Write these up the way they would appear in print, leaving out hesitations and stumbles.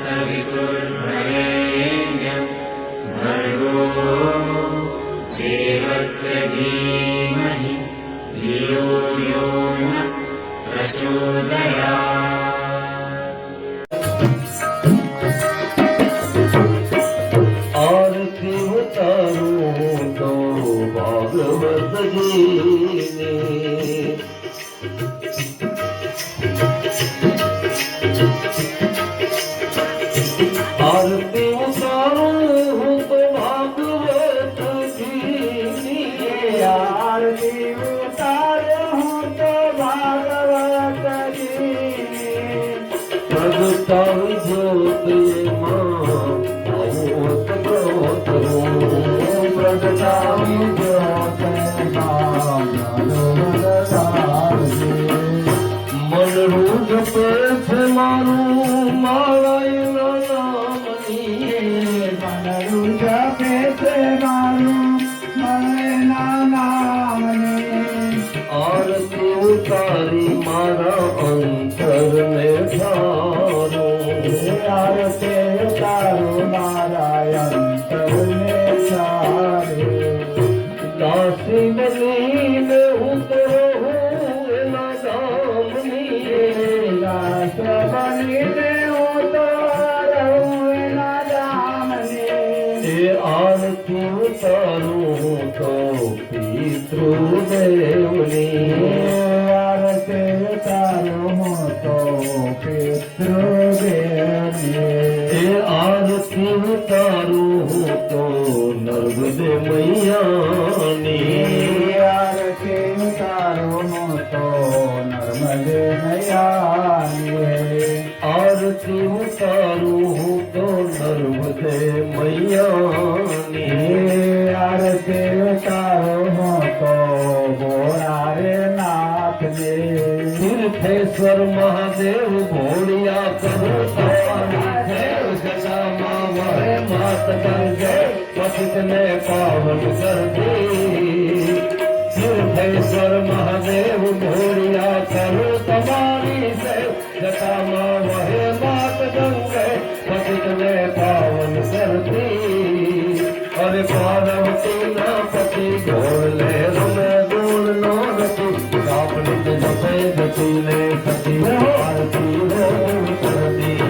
सवितुर्वरेण्यं भर्गो देवस्य धीमहि धियो यो नः प्रचोदयात्। आरती उतारूं तो भागवत जी ने आरती उतारूं तो भागवत जी ने आरती उतारूं तो भागवत जी ने प्रगटाई ज्योत ये मां भगवत ग्रोथ प्रगटाई ज्योत मन रूप पे છે મારું માળાઈના નામની મનરું જપે છે મારું મનના નામને આરતી ઉતારી મારા અંતરને ઠારો આરતી ઉતારું મારા અંતરને સારે દાસી બનીને ઉતરો હું એના નામની દાસ બનીને ઉતારું એના નામને એ આરતી ઉતારું તો પિતૃદેવની આરતી ઉતારું તો પિતૃદેવની એ આરતી ઉતારું તો નર્મદે મૈયાની આરતી ઉતારું તો નર્મદે મૈયાની આરતી ઉતારું તો નર્મદે મૈયાની આરતી ઉતારું તો ગોરારે નાથને તીર્થેશ્વર મહાદેવ ઘોડિયા કરો દેવ જટામાં વહે માત ગંગે પતિતને પાવન કરતી તીર્થેશ્વર મહાદેવ ઘોડિયા કરો તમારી સેવ જટામાં વહે માત ગંગે પતિતને પાવન કરતી અરે પાર્વતી ના પતિ ઘોડલે રમે ગુણ નો નથી કાપડી જપે ગતિને સતી આરતી હો કરતી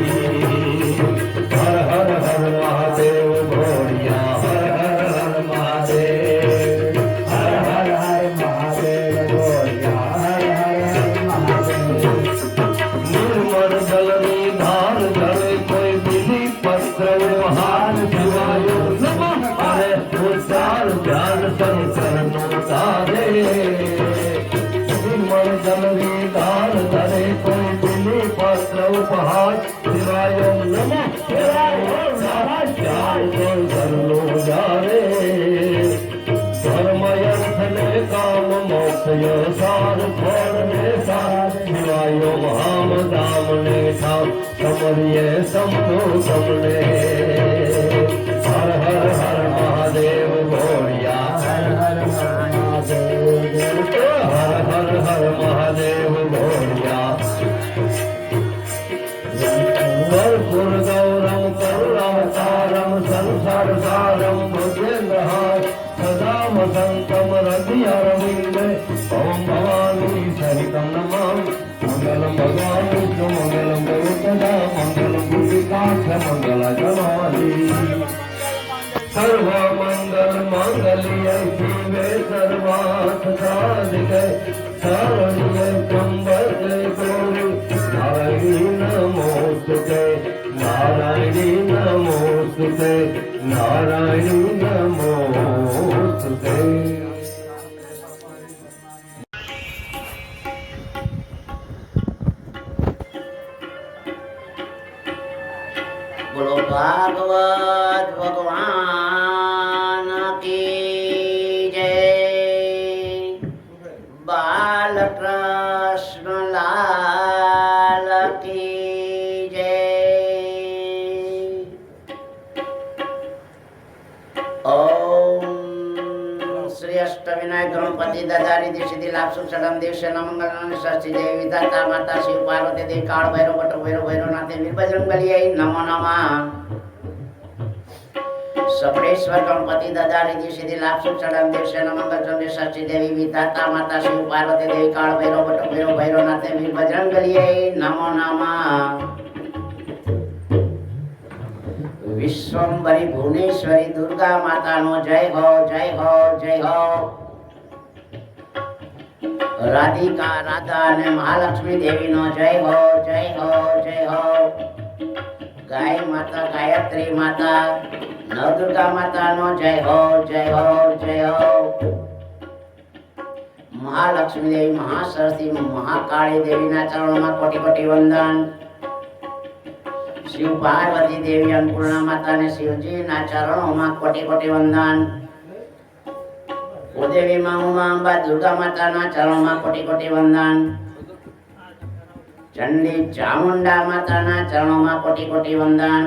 હર હર હર મહાદેવ ઘોડિયા હર હર હર મહાદેવ હર હર હર મહાદેવ ગોરિયા હર હર મહાદેવ નિર્મળ જલની ધાર ધરે કોઈ બીજી પત્ર હાર શિવાયો નમઃ અરે ઉચ્ચાર ધ્યાન શંકરનું તારે નિર્મળ જલની ધાર ધરે કોઈ બીજી પત્ર ઉપહાર શિવાયો નમઃ ઘરનું જારે ધર્મયર્થને કામ મોક્ષય સાર ફળને સાર શિવાયો મહામ દામને ઠામ સમરીએ સમનો સમને હર હર હર મહાદેવ ઘોડિયા હર હર મહાદેવ હર હર હર મહાદેવ ઘોડિયા कर्पूर गौरम करुणावतारम संसार सारम भुजेन्द्रहार सदा वसंतम हृदयारविंदे ओम भवानी सहितं नमामि मंगलम भगवान विष्णु मंगलम गरुड़ध्वजा मंगलम गुडिकाक्ष मंगलजनानि सर्व मंगल मांगल्ये शिवे सर्वार्थ साधिके शरण्ये त्र्यंबके गौरी नारायणी नमोस्तुते नारायणी नमोस्तुते नारायणी नमोस्तुते बोलो भागवत भगवान की जय। बालकृष्ण लाल की जय। ओम श्री अष्टविनायक गणपति ददारी दिशि लाभ सुख सडम देश मंगल षष्ठी देवी विधाता माता शिव पार्वती देवी काल भैरव भट्ट भैरव भैरवनाथ વીરબજરંગબલીએ નમો નમઃ સપરેશ્વર ગણપતિ દાદા રીતિ સિદ્ધિ લાભ સુખ ચડન દેશે મંગલ ચંદ્ર ષષ્ઠી દેવી વિધાતા માતા શિવ પાર્વતી દેવી કાળ ભૈરવ બટુ ભૈરવ ભૈરવનાથે વીરબજરંગબલીએ નમો નમઃ વિશ્વંભરી ભુવનેશ્વરી દુર્ગા માતાનો જય હો જય હો જય હો રાધિકા રાધા અને મહાલક્ષ્મી દેવીનો જય હો જય હો જય હો ગાય માતા ગાયત્રી માતા નવદુર્ગા માતાનો જય હો જય હો જય હો મહાલક્ષ્મી દેવી મહાસરસ્વતી મહાકાળી દેવીના ચરણોમાં કોટી કોટી વંદન શિવ પાર્વતી દેવી અન્નપૂર્ણા માતાને શિવજીના ચરણોમાં કોટી કોટી વંદન ઉદેવી માં ઉમા અંબા દુર્ગા માતાના ચરણોમાં કોટી કોટી વંદન ચંડી ચામુંડા માતાના ચરણોમાં કોટી કોટી વંદન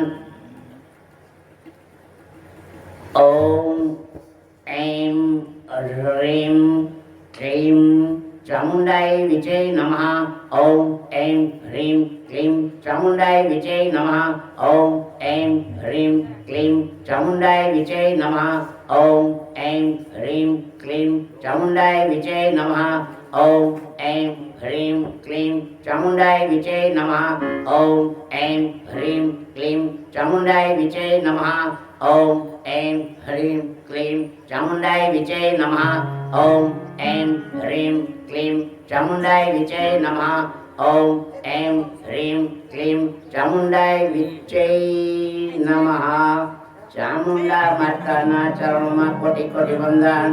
ઓમ એમ હ્રીમ ક્લીમ ચામુંડાય વિજય નમઃ ઓમ એમ હ્રીમ ક્લીમ ચામુંડાય વિજય નમઃ ઓમ એમ હ્રીમ ક્લીમ ચામુંડાય વિજય નમઃ ઓમ એમ હ્રીમ ક્લીમ ચામુંડાય વિજય નમઃ ઓમ એમ હ્રીમ ક્લીમ ચામુંડાય વિજય નમઃ ઓમ એમ હ્રીમ ક્લીમ ચામુંડાય વિજય નમઃ ઓમ એમ હ્રીમ ક્લીમ ચામુંડાય વિજય નમઃ ઓમ એમ હ્રીમ ક્લીમ ચામુંડાય વિજય નમઃ ઓમ એમ હ્રીમ ક્લીમ ચામુંડાય વિજય નમઃ ચામુંડા માતાના ચરણોમાં કોટી કોટી વંદન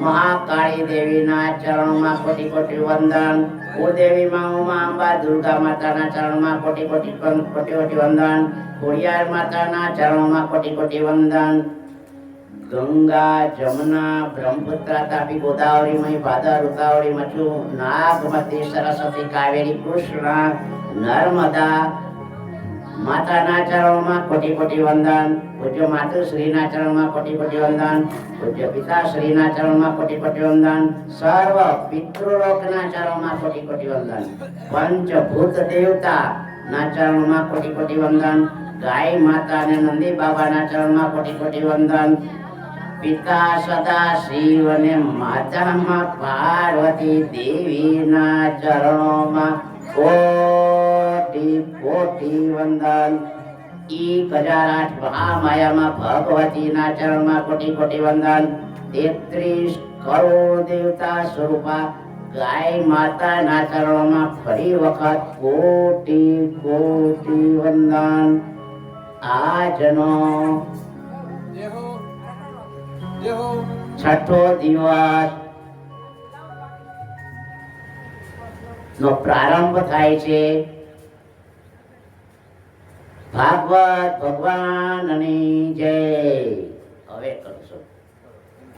મહાકાળી દેવીના ચરણોમાં કોટી કોટી વંદન કુળદેવી માં ઉમા અંબા દુર્ગા માતાના ચરણોમાં કોટી કોટી વંદન ખોડિયાર માતાના ચરણોમાં કોટી કોટી વંદન ગંગા જમુના બ્રહ્મપુત્ર તાપી ગોદાવરી મય ભાદર ઉતાવળી મચુ નાગમતી સરસ્વતી કાવેરી કૃષ્ણ નર્મદા માતાના ચરણોમાં કોટી કોટી વંદન પૂજ્ય માતૃશ્રીના ચરણમાં કોટી કોટી વંદન પૂજ્ય પિતાશ્રીના ચરણમાં કોટી કોટી વંદન સર્વ પિતૃલોકના ચરણમાં કોટી કોટી વંદન પંચભૂત દેવતા ના ચરણમાં કોટી કોટી વંદન ગાય માતા અને નંદી બાબાના ચરણમાં કોટી કોટી વંદન પિતા સદા શિવ અને માતામાં પાર્વતી દેવીના ચરણોમાં કોટી કોટી વંદન 1008 મહામાયામાં ભગવતીના ચરણમાં કોટી કોટી વંદન 33 કરોડ દેવતા સ્વરૂપા ગાય માતાના ચરણોમાં ફરી વખત કોટી કોટી વંદન આજનો છઠ્ઠો દિવસ નો પ્રારંભ થાય છે ભાગવત ભગવાનની જય. હવે કરશો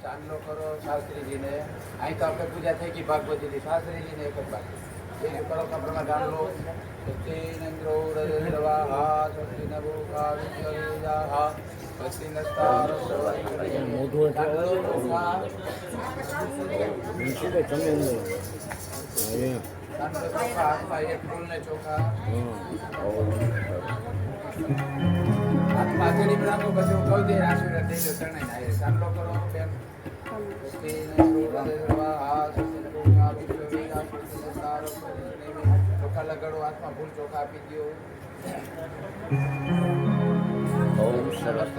ચાંદલો કરો શાસ્ત્રીજીને. અહીં તો આપણે પૂજા થઈ ગઈ ભાગવતીની. શાસ્ત્રીજીને એક જ બાકી. એ કરો કપડામાં ચાંદલો. સત્યનેન્દ્રો રજરવાહા સત્યનભૂકા વિશ્વવેદાહા સત્યનસ્તાર મોઢું ચાંદલો ચોખા હાથમાં એક ફૂલને ચોખા હાથમાં આચરી બનાવો. પછી હું કહું દે આશીર્વાદ દઈ દો. શરણાઈ ના ચાંદલો કરો બેન. ચોખા લગાડો. હાથમાં ફૂલ ચોખા આપી દો. ઓમ સરસ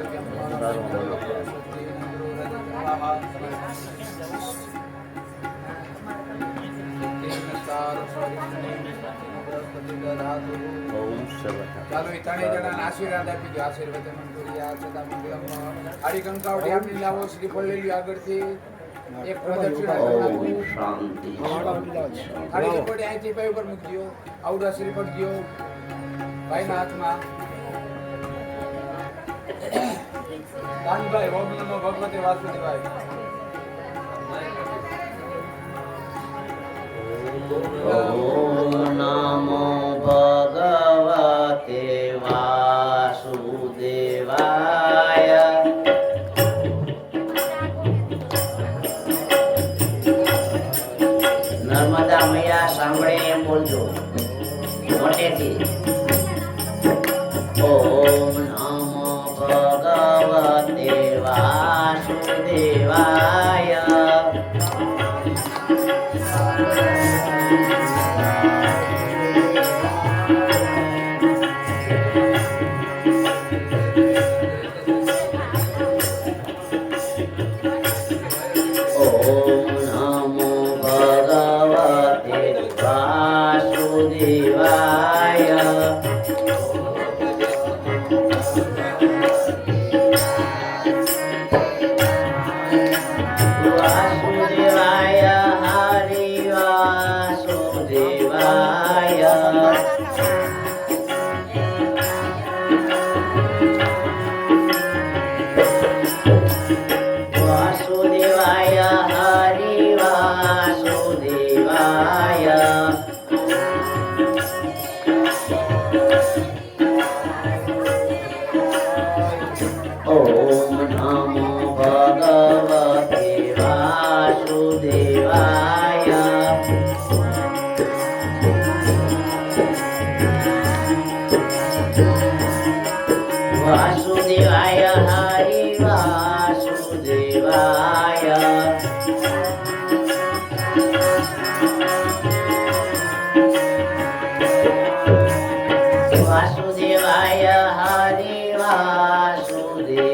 ચાલો એ ત્રણેય જણાને આશીર્વાદ આપી દો. આશીર્વાદ હારી કંકાવડી આપી લાવો. શ્રીફળ લઈ લો આગળથી. એક પ્રદક્ષિણા કરી નાખો. શાંતિ હારી કંકાવડી અહીંથી ભાઈ ઉપર મૂકી દો. આવડા શ્રીફળ દો ભાઈના હાથમાં. કાનભાઈ ઓમ નમો ભગવતે વાસુદેવાય. ઓમ નમો ભગવતે વાસુદેવાય. નર્મદા મૈયા સાંભળે એમ બોલજો મોટેથી. વાસુદેવાય હરિ વાસુદેવાય વાસુદેવાય હરિ વાસુદેવાય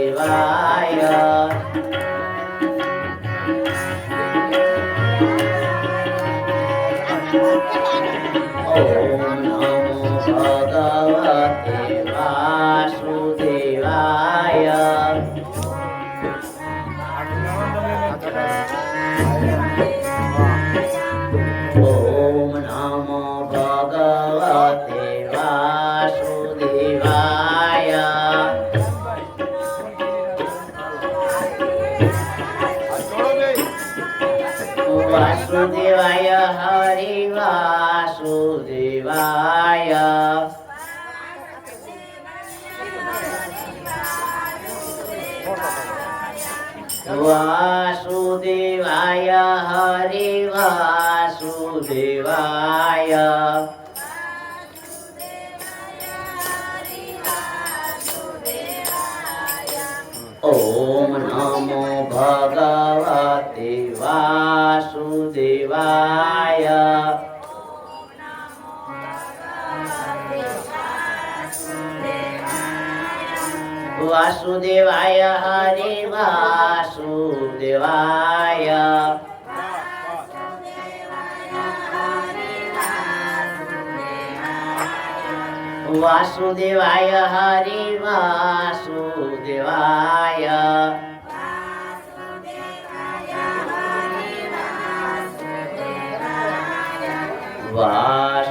ઓમ નમો ભગવતે વાસુદેવાય ઓમ નમો ભગવતે વાસુદેવાય વાસુદેવાય હરિ વાસુદેવાય વાસુદેવાય હરિ વાસુદેવાય ઓમ નમો ભગવતે વાસુદેવાય વાસુદેવાય હરિ વાસુદેવાય વાસુદેવાય હરિ વાસુદેવાય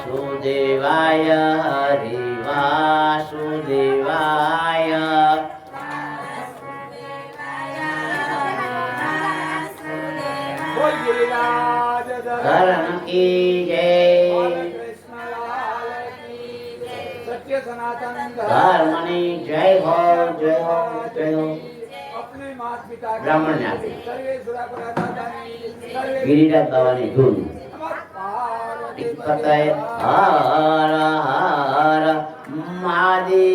વાસુદેવાય હરિ વાસુદેવાય બોલ ગિરિરાજ ધર્મ કી જય સત્ય સનાતન ધર્મની જય હો જય હો જય હો अपने माता पिता ब्राह्मण ने आपी। सर्वे सुरापराधानी सर्वे ગિરિરાજ બાવાની ધૂન पार्वती પતાય હર હર મહાદેવ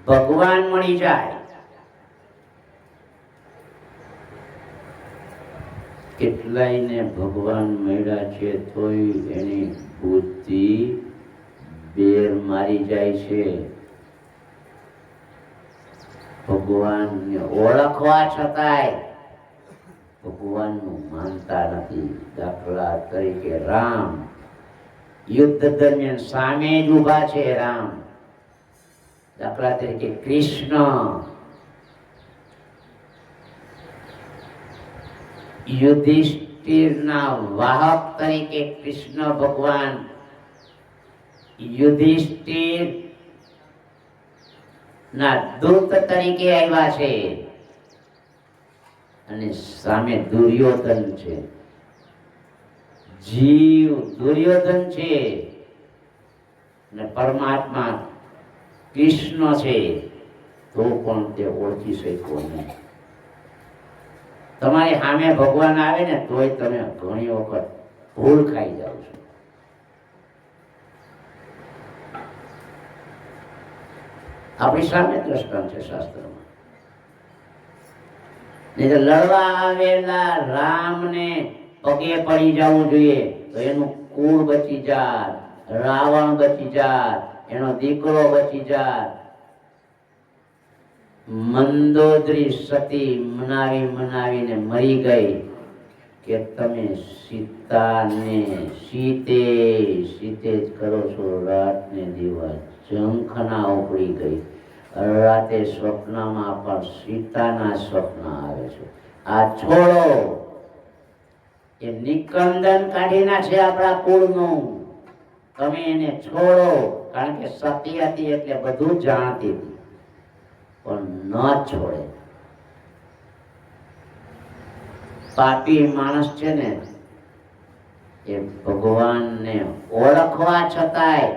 ભગવાન મળી જાય કેટલાયને ભગવાન મળ્યા છે તોય એની બુદ્ધિ બેર મારી જાય છે ભગવાનને ઓળખવા છતાંય ભગવાનનું માનતા નથી. દાખલા તરીકે રામ યુદ્ધ દરમિયાન સામે જ ઊભા છે રામ. દાખલા તરીકે કૃષ્ણ યુધિષ્ઠિરના વાહક તરીકે કૃષ્ણ ભગવાન યુધિષ્ઠિર ના દૂત તરીકે આવ્યા છે અને સામે દુર્યોધન છે. જીવ દુર્યોધન છે અને પરમાત્મા કૃષ્ણ છે, તો પણ તે ઓળખી શક્યો નહીં. તમારી સામે ભગવાન આવે ને તોય તમે ઘણી વખત ભૂલ ખાઈ જાવ છો. આપણી સામે દ્રષ્ટાંત છે શાસ્ત્રમાં. નહીં તો લડવા આવેલા રામને પગે પડી જવું જોઈએ તો એનું કુળ બચી જાત, રાવણ બચી જાત, એનો દીકરો બચી જાત. મંદોદરી સતી મનાવીને મરી ગઈ કે તમે સીતે જ કરો છો. રાતને દિવસ ઝંખના ઉપડી ગઈ. રાતે સ્વપ્નમાં પણ સીતાના સ્વપ્ન આવે છે. આ છોડો એ નિકંદન કાઢીના છે આપણા કુળનું. તમે એને છોડો, કારણ કે સતી હતી એટલે બધું જાણતી હતી પણ ન છોડે. પાપી માણસ છે ને એ ભગવાનને ઓળખવા છતાંય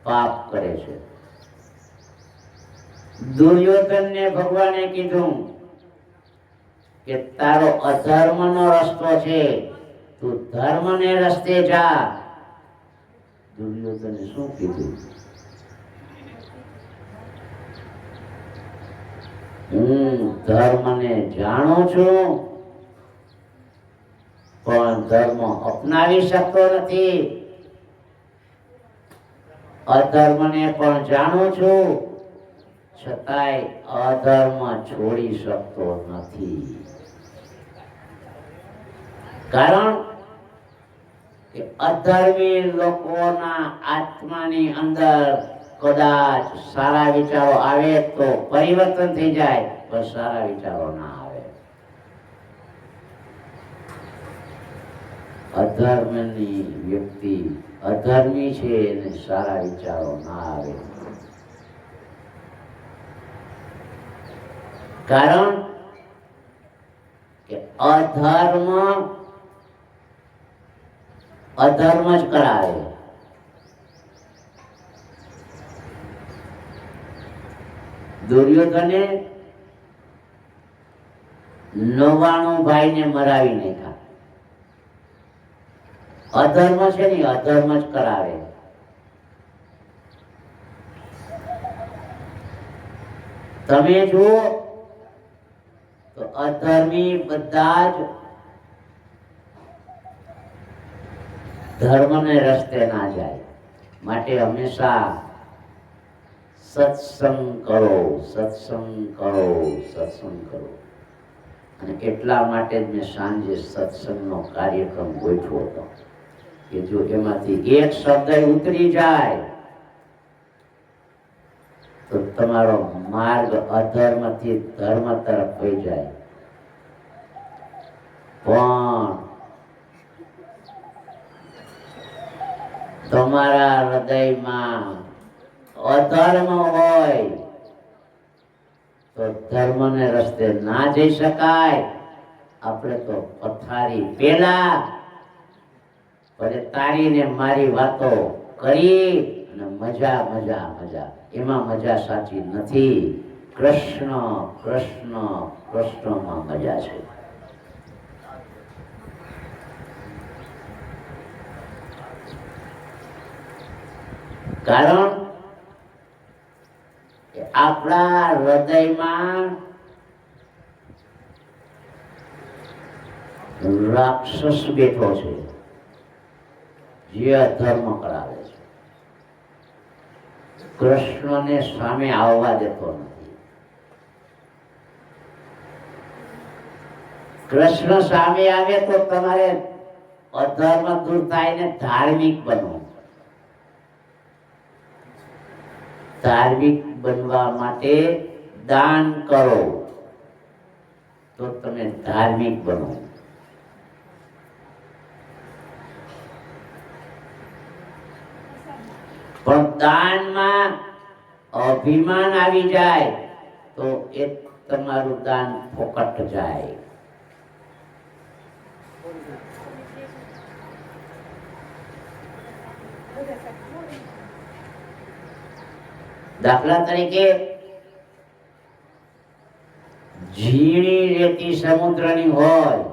પાપ કરે છે. દુર્યોધનને ભગવાને કીધું કે તારો અધર્મનો રસ્તો છે, તું ધર્મને રસ્તે જા. દુર્યોધને શું કીધું? હું ધર્મને જાણું છું પણ ધર્મ અપનાવી શકતો નથી. અધર્મને પણ જાણું છું છતાંય અધર્મ છોડી શકતો નથી. કારણ કે અધર્મી લોકોના આત્માની અંદર કદાચ સારા વિચારો આવે તો પરિવર્તન થઈ જાય, પણ સારા વિચારો ના આવે. અધર્મની વ્યક્તિ અધર્મી છે એને સારા વિચારો ના આવે. કારણ કે અધર્મ જ કરાવે. દુર્યોધને 99 ભાઈને મરાવી નાખ્યા. અધર્મ છે ને, અધર્મ જ કરાવે. તમે જુઓ તો અધર્મી બધા જ ધર્મને રસ્તે ના જાય. માટે હંમેશા સત્સંગ કરો, સત્સંગ કરો, સત્સંગ કરો. અને એટલા માટે જ મેં સાંજે સત્સંગનો કાર્યક્રમ ગોઠવ્યો હતો કે જો એમાંથી એક શબ્દ ઉતરી જાય તો તમારો માર્ગ અધર્મથી ધર્મ તરફ વહી જાય. પણ તમારા હૃદયમાં અધર્મ હોય તો ધર્મને રસ્તે ના જઈ શકાય. આપણે તો પથારી પેલા ભલે તારીને મારી વાતો કરી અને મજા મજા મજા, એમાં મજા સાચી નથી. કૃષ્ણ કૃષ્ણ કૃષ્ણમાં મજા છે. કારણ કે આપણા હૃદયમાં રાક્ષસ બેઠો છે જે અધર્મ કરાવે છે. કૃષ્ણને સામે આવવા દેતો નથી. કૃષ્ણ સામે આવે તો તમારે અધર્મ દૂર થાય ને ધાર્મિક બનવું. ધાર્મિક બનવા માટે દાન કરો તો તમે ધાર્મિક બનો. પણ દાનમાં અભિમાન આવી જાય તો એ તમારું દાન ફોકટ જાય. દાખલા તરીકે ઝીણી રેતી સમુદ્રની હોય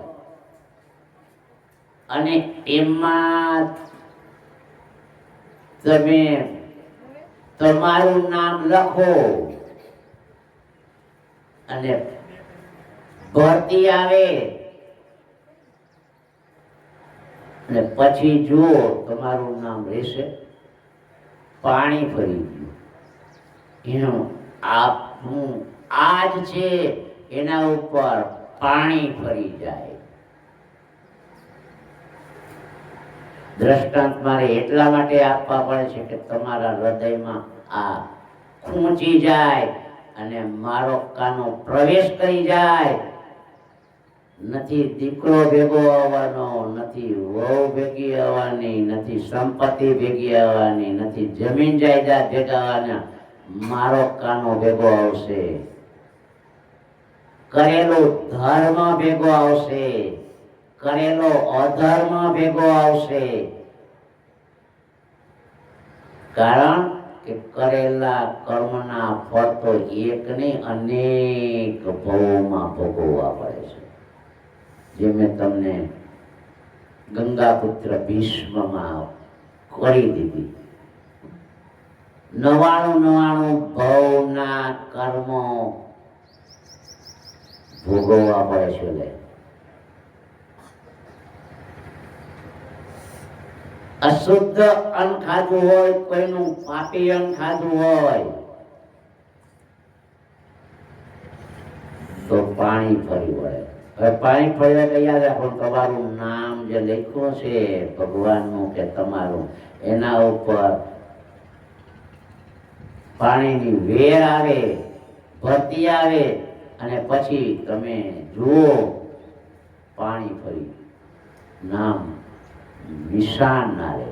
અને એમાં તમે તમારું નામ લખો અને ભરતી આવે અને પછી જુઓ તમારું નામ રહેશે. પાણી ફરી ગયું. એનું આપણું આજ છે એના ઉપર પાણી ફરી જાય. દ્રષ્ટાંત મારે એટલા માટે આપવા પડે છે કે તમારા હૃદયમાં આ ખૂંચી જાય અને મારો કાનો પ્રવેશ કરી જાય. નથી દીકરો ભેગો આવવાનો, નથી વહુ ભેગી આવવાની, નથી સંપત્તિ ભેગી આવવાની, નથી જમીન જાયદાદ ભેગા આવવાના. મારો કાનો ભેગો આવશે. કરેલો ધર્મ ભેગો આવશે, કરેલો અધર્મ ભેગો આવશે. કારણ કે કરેલા કર્મના ફળ તો એક નહીં અનેક ભવોમાં ભોગવવા પડે છે. જે મેં તમને ગંગાપુત્ર ભીષ્મમાં કરી દીધી. 99 ભવના કર્મો ભોગવવા પડે છે. લે અશુદ્ધ અન્ન ખાધું હોય, કોઈનું પાપી અન્ન ખાધું હોય તો પાણી ફરી વળે. હવે પાણી ફરી વળે યાદ રાખો, તમારું નામ જે લખ્યું છે ભગવાનનું કે તમારું, એના ઉપર પાણીની વેર આવે, ભરતી આવે અને પછી તમે જુઓ પાણી ફરી નામ નિશાન ના રહે.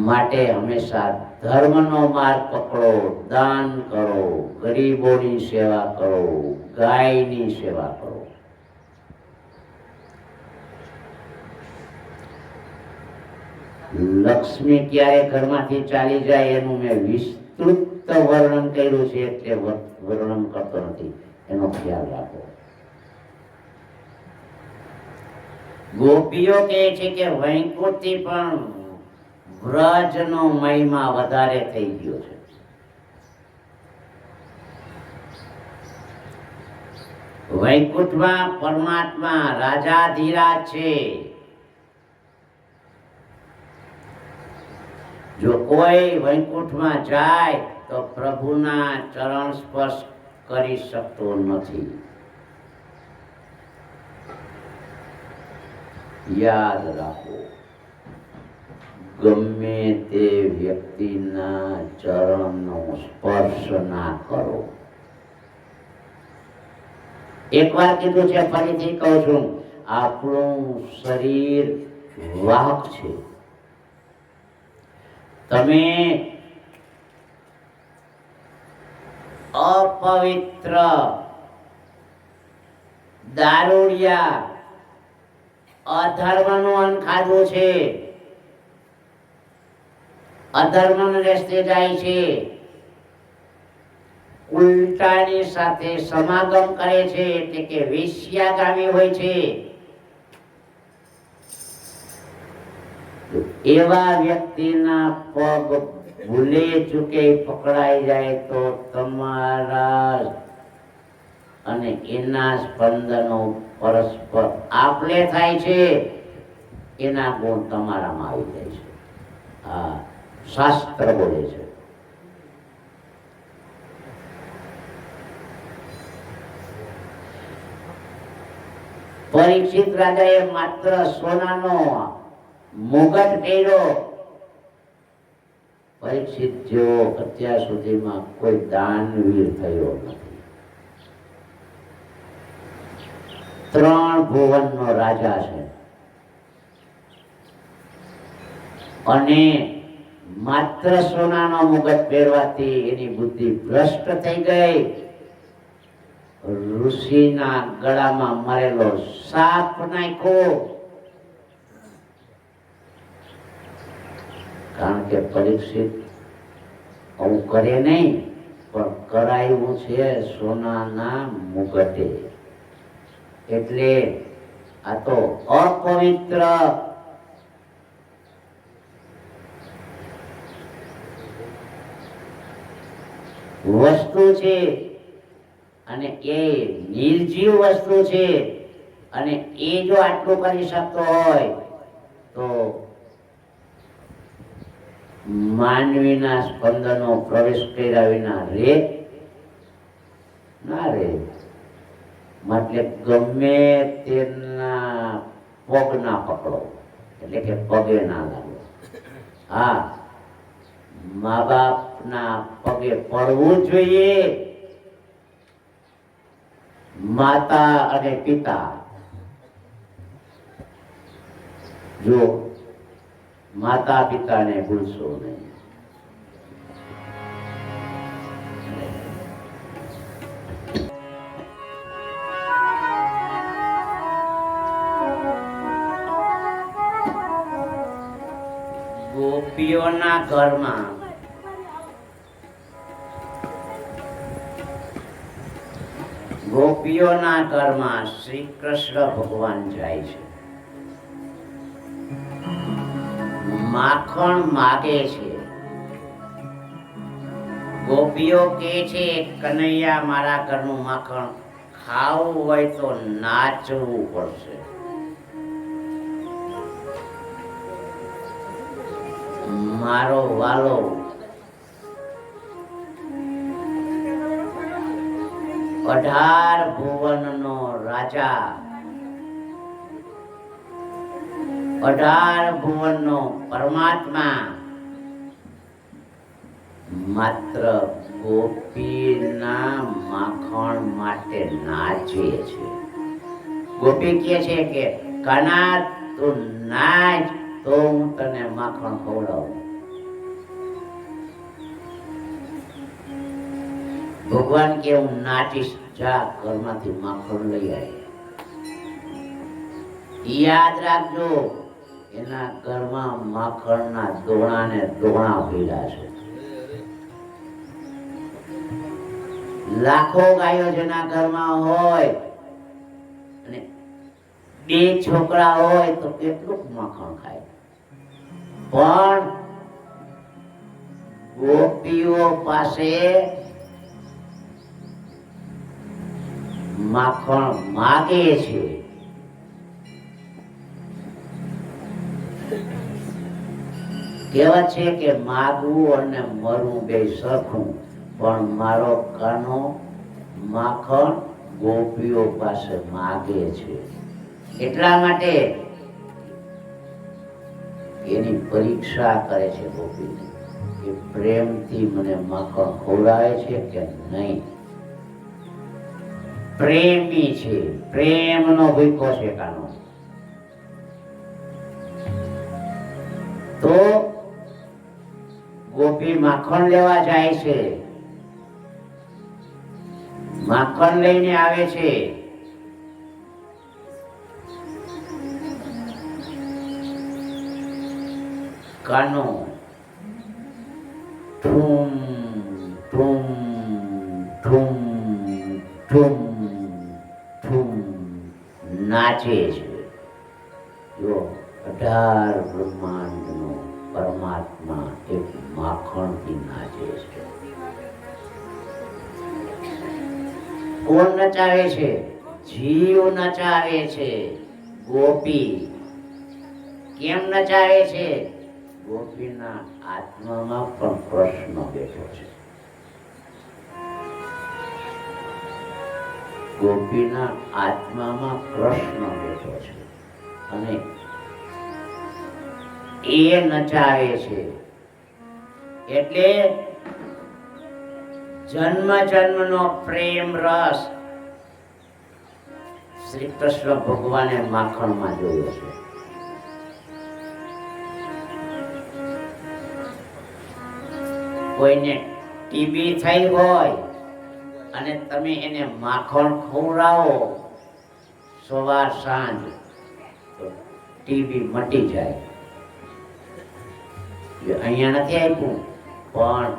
માટે હંમેશા ધર્મનો માર્ગ પકડો, દાન કરો, ગરીબોની સેવા કરો, ગાયની સેવા કરો. લક્ષ્મી ક્યારે ઘરમાંથી ચાલી જાય એનું મેં વિસ્તૃત વર્ણન કર્યું છે, એટલે વર્ણન કરતો નથી, એનો ખ્યાલ રાખો. ગોપીઓ કહે છે કે વૈકુંઠથી પણ વ્રજનો મહિમા વધારે થઈ ગયો છે. વૈકુંઠમાં પરમાત્મા રાજાધિરાજ છે. જો કોઈ વૈકુંઠમાં જાય તો પ્રભુના ચરણ સ્પર્શ કરી શકતો નથી. યાદ રાખો, ગમે તે વ્યક્તિના ચરણનો સ્પર્શ ના કરો. એકવાર કીધું છે, ફરીથી કહું છું, આપણું શરીર વાહક છે. તમે અપવિત્ર દારૂડિયા અધર્મનું અન્ન ખાધું છે, અધર્મનો રસ્તે જાય છે, ઉલટાની સાથે સમાગમ કરે છે, એટલે કે વેશ્યાગામી હોય છે. એવા વ્યક્તિના પગ ભૂલે ચૂકે પકડાઈ જાય તો તમારા અને એના સ્પંદનો પરસ્પર આપલે થાય છે, એના ગુણ તમારામાં આવી જાય છે. આ શાસ્ત્ર બોલે છે. પરીક્ષિત રાજાએ માત્ર સોનાનો મુગટ પહેર્યો. પરીક્ષિત જેવો અત્યાર સુધીમાં કોઈ દાનવીર થયો નથી. 3 ભુવનનો રાજા છે અને માત્ર સોનાનો મુગટ પહેરવાથી એની બુદ્ધિ ભ્રષ્ટ થઈ ગઈ. ઋષિના ગળામાં મરેલો સાપ નાખ્યો. કારણ કે પરીક્ષિત આવું કરે નહીં, પણ કરાયું છે સોનાના મુગટે. એટલે આ તો અપવિત્ર વસ્તુ છે અને એ નિર્જીવ વસ્તુ છે. અને એ જો આટલું કરી શકતો હોય તો માનવીના સ્પંદનો પ્રવેશ કર્યા વિના રે ના રે. એટલે ગમે તેના પગ ના પકડો, એટલે કે પગે ના લાગો. હા, મા બાપના પગે પડવું જોઈએ. માતા અને પિતા, જો માતા પિતાને ભૂલશો નહીં. ગોપીઓના ઘરમાં ગોપીઓના ઘરમાં શ્રી કૃષ્ણ ભગવાન જાય છે, માખણ માગે છે. ગોપીઓ કહે છે, કનૈયા મારા ઘરનું માખણ ખાવું હોય તો નાચવું પડશે. મારો વાલો અઢાર ભુવનનો રાજા, અઢાર ભુવનનો પરમાત્મા માત્ર ગોપીના માખણ માટે નાચે છે. ગોપી કહે છે કે કાના તું નાચ તો હું તને માખણ ખવડાવું. ભગવાન કે હું નાચીશ, જા ઘરમાંથી માખણ લઈ આવી. યાદ રાખજો, એના ઘરમાં માખણના દોણા ને દોણા ભેગા છે. લાખો ગાયો જેના ઘરમાં હોય અને બે છોકરા હોય તો કેટલું માખણ ખાય. પણ ગોપીઓ પાસે માખણ માગે છે. કહેવત છે કે માગવું અને મરવું બે સરખું, પણ મારો કાનો માખણ ગોપીઓ પાસે માગે છે. એટલા માટે એની પરીક્ષા કરે છે ગોપીને કે પ્રેમથી મને માખણ ખવડાવે છે કે નહીં. પ્રેમી છે, પ્રેમનો ભૂખો છે કાનો. તો ગોપી માખણ લેવા જાય છે, માખણ લઈને આવે છે. કાનો ઠુમ ઠુમ ઠુમ ઠુમ ઠુમ નાચે છે. જો 18 બ્રહ્માંડનો પરમાત્મા એક માખણથી નાચે છે. કોણ નચાવે છે? જીવ નચાવે છે. ગોપી કેમ નચાવે છે? ગોપીના આત્મામાં પણ પ્રશ્ન બેઠો છે. ગોપીના આત્મામાં પ્રશ્ન બેઠો છે અને એ નચાવે છે. એટલે જન્મ જન્મનો પ્રેમ રસ શ્રી કૃષ્ણ ભગવાને માખણમાં જોયો છે. કોઈને ટીબી થઈ હોય અને તમે એને માખણ ખવડાવો સવાર સાંજ તો ટીબી મટી જાય. અહીંયા નથી આપ્યું, પણ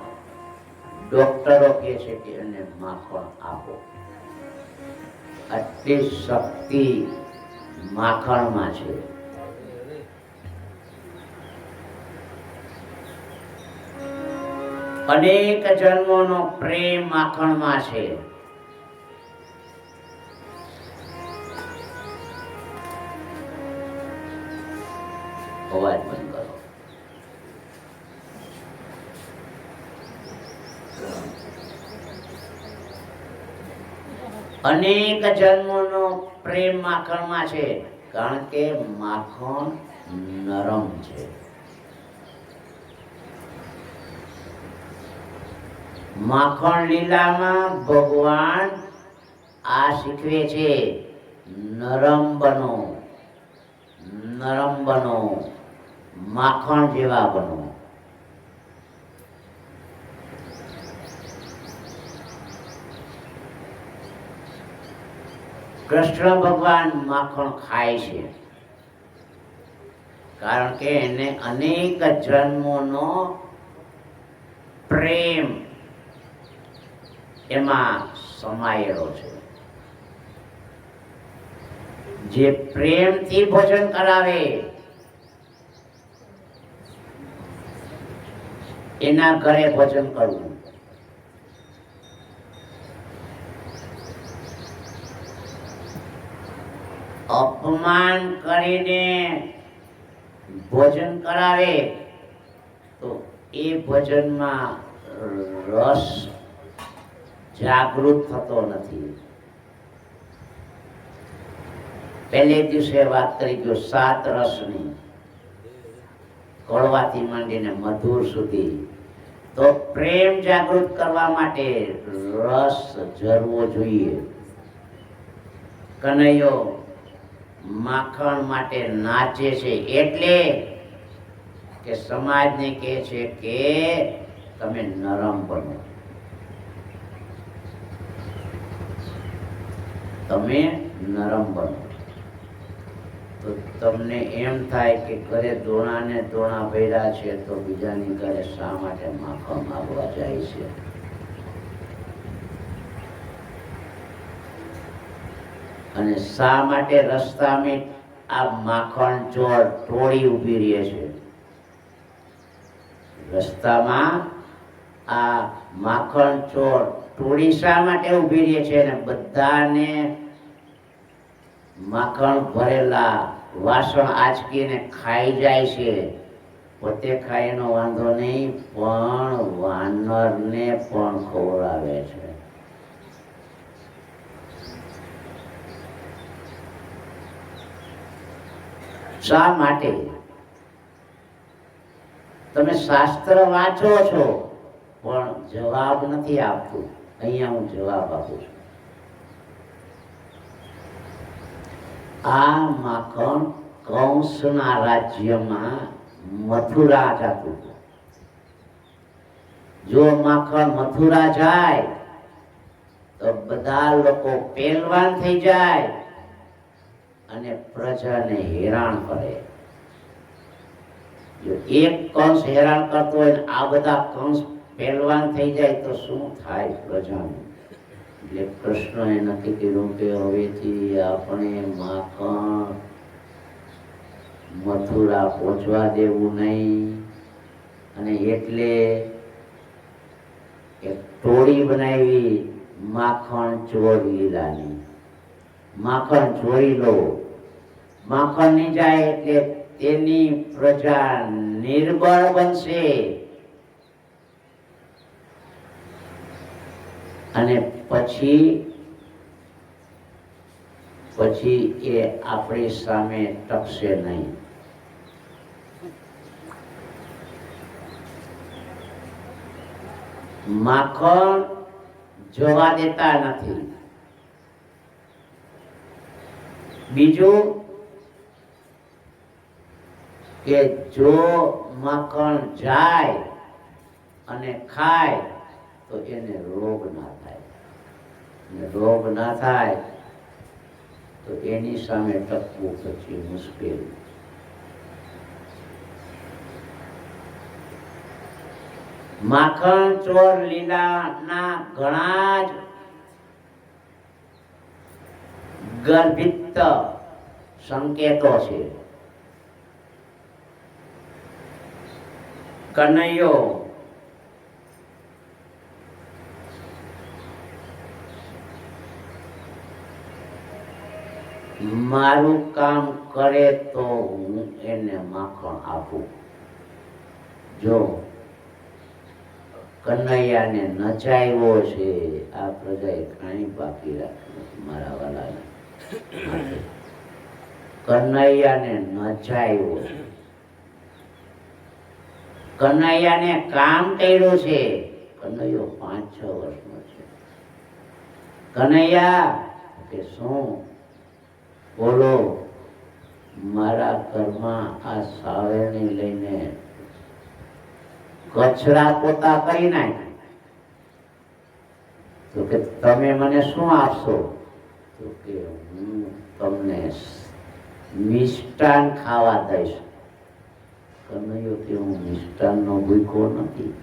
ડોક્ટરો કહે છે કે એને માખણ આપો. આટલી શક્તિ માખણમાં છે. અનેક જન્મોનો પ્રેમ માખણમાં છે. અવાજ બંધ કરો. અનેક જન્મોનો પ્રેમ માખણમાં છે, કારણ કે માખણ નરમ છે. માખણ લીલામાં ભગવાન આ શીખવે છે, નરમ બનો, નરમ બનો, માખણ જેવા બનો. કૃષ્ણ ભગવાન માખણ ખાય છે, કારણ કે એને અનેક જન્મોનો પ્રેમ એમાં સમાયેલો છે. જે પ્રેમથી ભોજન કરાવે એના ઘરે ભોજન કરવું. અપમાન કરીને ભોજન કરાવે તો એ ભોજનમાં રસ જાગૃત થતો નથી. પહેલે દિવસે વાત કરી ગયો 7 રસની, કડવાથી માંડીને મધુર સુધી. તો પ્રેમ જાગૃત કરવા માટે રસ ઝરવો જોઈએ. કનૈયો માખણ માટે નાચે છે એટલે કે સમાજને કહે છે કે તમે નરમ બનો, તમે નરમ બનો. તો તમને એમ થાય કે ઘરે દોણા ભર્યા છે તો બીજાની ઘરે શા માટે માખણ માગવા જાય છે? અને શા માટે રસ્તામાં આ માખણ ચોર ટોળી ઊભી રહે છે? રસ્તામાં આ માખણ ચોર ટોળી શા માટે ઊભી રહે છે? અને બધાને માખણ ભરેલા વાસણ આંચકીને ખાઈ જાય છે. પોતે ખાય એનો વાંધો નહીં, પણ વાનરને પણ ખવડાવે છે. શા માટે? તમે શાસ્ત્ર વાંચો છો પણ જવાબ નથી આપતું. અહીંયા હું જવાબ આપું છું. આ માખણ કંસના રાજ્યમાં મથુરા જતું. જો માખણ મથુરા જાય તો બધા લોકો પહેલવાન થઈ જાય અને પ્રજાને હેરાન કરે. જો એક કંસ હેરાન કરતો હોય આ બધા કંસ પહેલવાન થઈ જાય તો શું થાય પ્રજાને? એટલે કૃષ્ણએ નક્કી કર્યું કે હવેથી આપણે માખણ મથુરા પહોંચવા દેવું નહીં. અને એટલે એક ટોળી બનાવી માખણ ચોર લીલાની. માખણ ચોરી લો. માખણ નહીં જાય એટલે તેની પ્રજા નિર્બળ બનશે અને પછી એ આપણી સામે ટકશે નહીં. માખણ જવા દેતા નથી. બીજું કે જો માખણ જાય અને ખાય તો એને રોગ ના થાય. રોગ ના થાય તો એની સામે ટકવું પછી મુશ્કેલ. માખણ ચોર લીલાના ઘણા જ ગર્ભિત સંકેતો છે. કનૈયો મારું કામ કરે તો હું એને માખણ આપું. જો કનૈયાને નચાવ્યો છે આ પ્રજાએ કાંઈ બાકી રાખ્યું નથી મારા વાલાને. કનૈયાને નચાવ્યો છે, કનૈયાને કામ કર્યું છે. કનૈયો 5-6 વર્ષનો છે. કનૈયા કે શું બોલો? મારા ઘરમાં આ સાવેરને લઈને કચરા પોતા કરી નાખ. તો કે તમે મને શું આપશો? તો કે હું તમને મિષ્ટાન ખાવા દઈશ. કનૈયો કે હું મિષ્ટાનનો ભૂખ્યો નથી.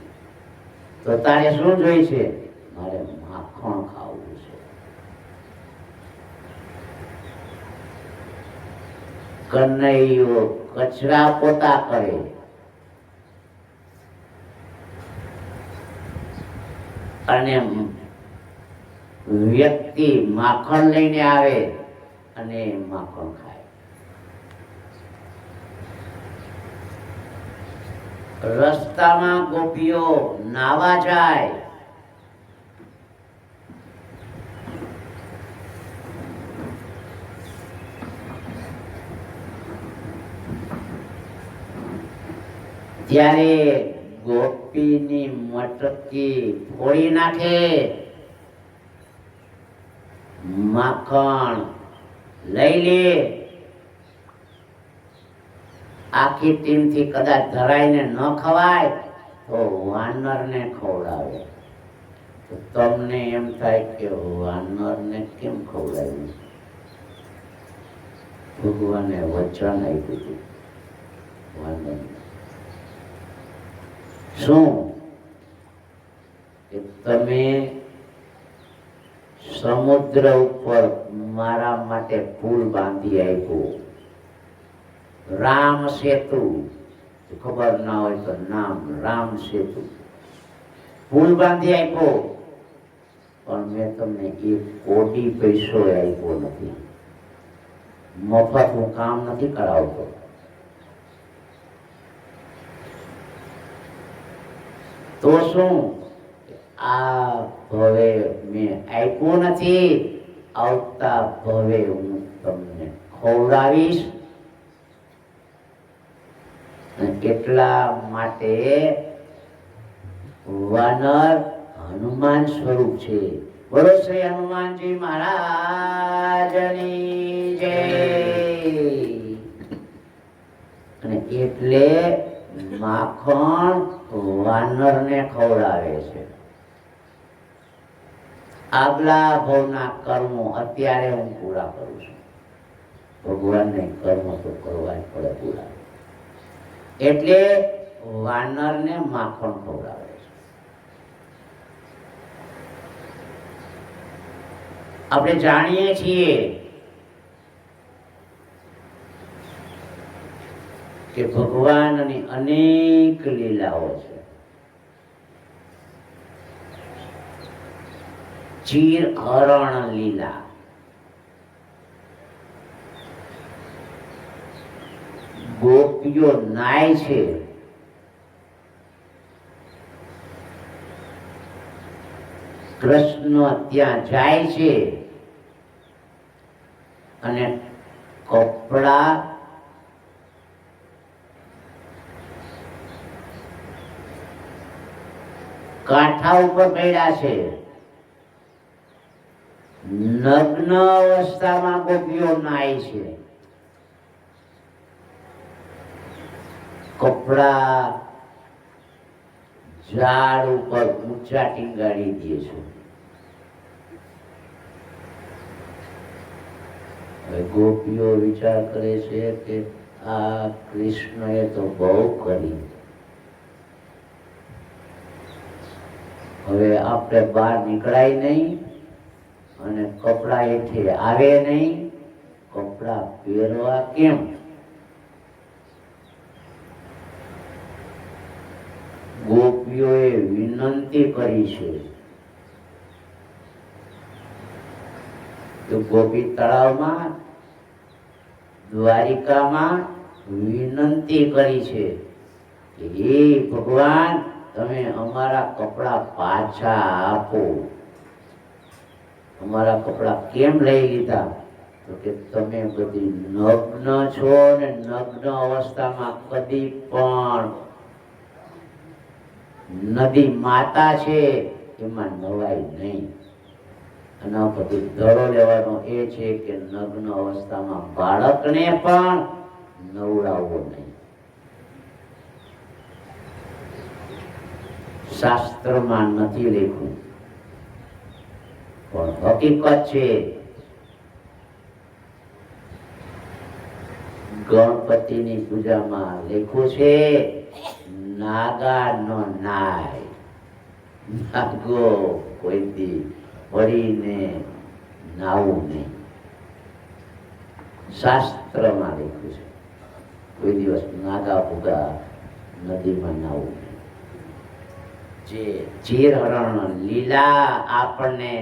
તો તારે શું જોઈ છે? મારે માખણ ખાવું છે. કનૈયો કચરા પોતા કરે, અને વ્યક્તિ માખણ લઈને આવે અને માખણ ખાય. રસ્તામાં ગોપીઓ નાવા જાય, ત્યારે ગોપીની મટકી ફોડી નાખે, માખણ લઈ લે, આખી ટીમથી કદાચ ધરાઈને ન ખવાય તો વાનરને ખવડાવે. તો તમને એમ થાય કે વાનરને કેમ ખવડાવ્યું? ભગવાને વચન આપ્યું હતું વાનરને. શું કે તમે સમુદ્ર ઉપર મારા માટે પુલ બાંધી આપ્યો, રામ સેતુ, ખબર ના હોય તો નામ રામ સેતુ, પુલ બાંધી આપ્યો, પણ મેં તમને એક કોડી પૈસો આપ્યો નથી. મફત હું કામ નથી કરાવતો. તો શું આ ભવે મેં આપ્યું નથી, આવતા ભવે હું તમને ખવડાવીશ. એટલા માટે વાનર હનુમાન સ્વરૂપ છે. બોલો શ્રી હનુમાનજી મહારાજની જય. અને એટલે માખણ વાનરને ખવડાવે છે. આગલા ભવના કર્મો અત્યારે હું પૂરા કરું છું. ભગવાનને કર્મ તો કરવા જ પડે પૂરા. એટલે વાનરને માખણ ખવડાવે છે. આપણે જાણીએ છીએ કે ભગવાનની અનેક લીલાઓ છે. ચીર હરણ લીલા, ગોપીઓ નાય છે, કૃષ્ણ ત્યાં જાય છે અને કપડા કાંઠા ઉપર પડ્યા છે. નગ્ન અવસ્થામાં ગોપીઓ નાય છે. કપડા ઝાડ ઉપર ઊંચા ટીંગાડી દે છે. ગોપીઓ વિચાર કરે છે કે આ કૃષ્ણએ તો બહુ કરી, હવે આપણે બહાર નીકળાય નહીં અને કપડા હેઠે આવે નહીં, કપડા પહેરવા કેમ? ગોપીઓએ વિનંતી કરી છે. તો ગોપી તળાવમાં દ્વારિકામાં વિનંતી કરી છે કે હે ભગવાન, તમે અમારા કપડા પાછા આપો. અમારા કપડા કેમ લઈ લીધા? તો કે તમે બધી નગ્ન છો ને નગ્ન અવસ્થામાં કદી પણ નદી માતા છે એમાં નવાય નહીં. અને આ બધું દડો લેવાનો એ છે કે નગ્ન અવસ્થામાં બાળકને પણ નવડાવવો નહીં. શાસ્ત્રમાં નથી લખ્યું પણ હકીકત છે. ગણપતિની પૂજામાં લખ્યું છે નાગા નો નાય. નાગો કોઈ દી પડીને નાવું નહીં. શાસ્ત્રમાં લખ્યું છે કોઈ દિવસ નાગા ભૂગા નદીમાં નાવું નહીં. જે ચીર હરણ લીલા આપણને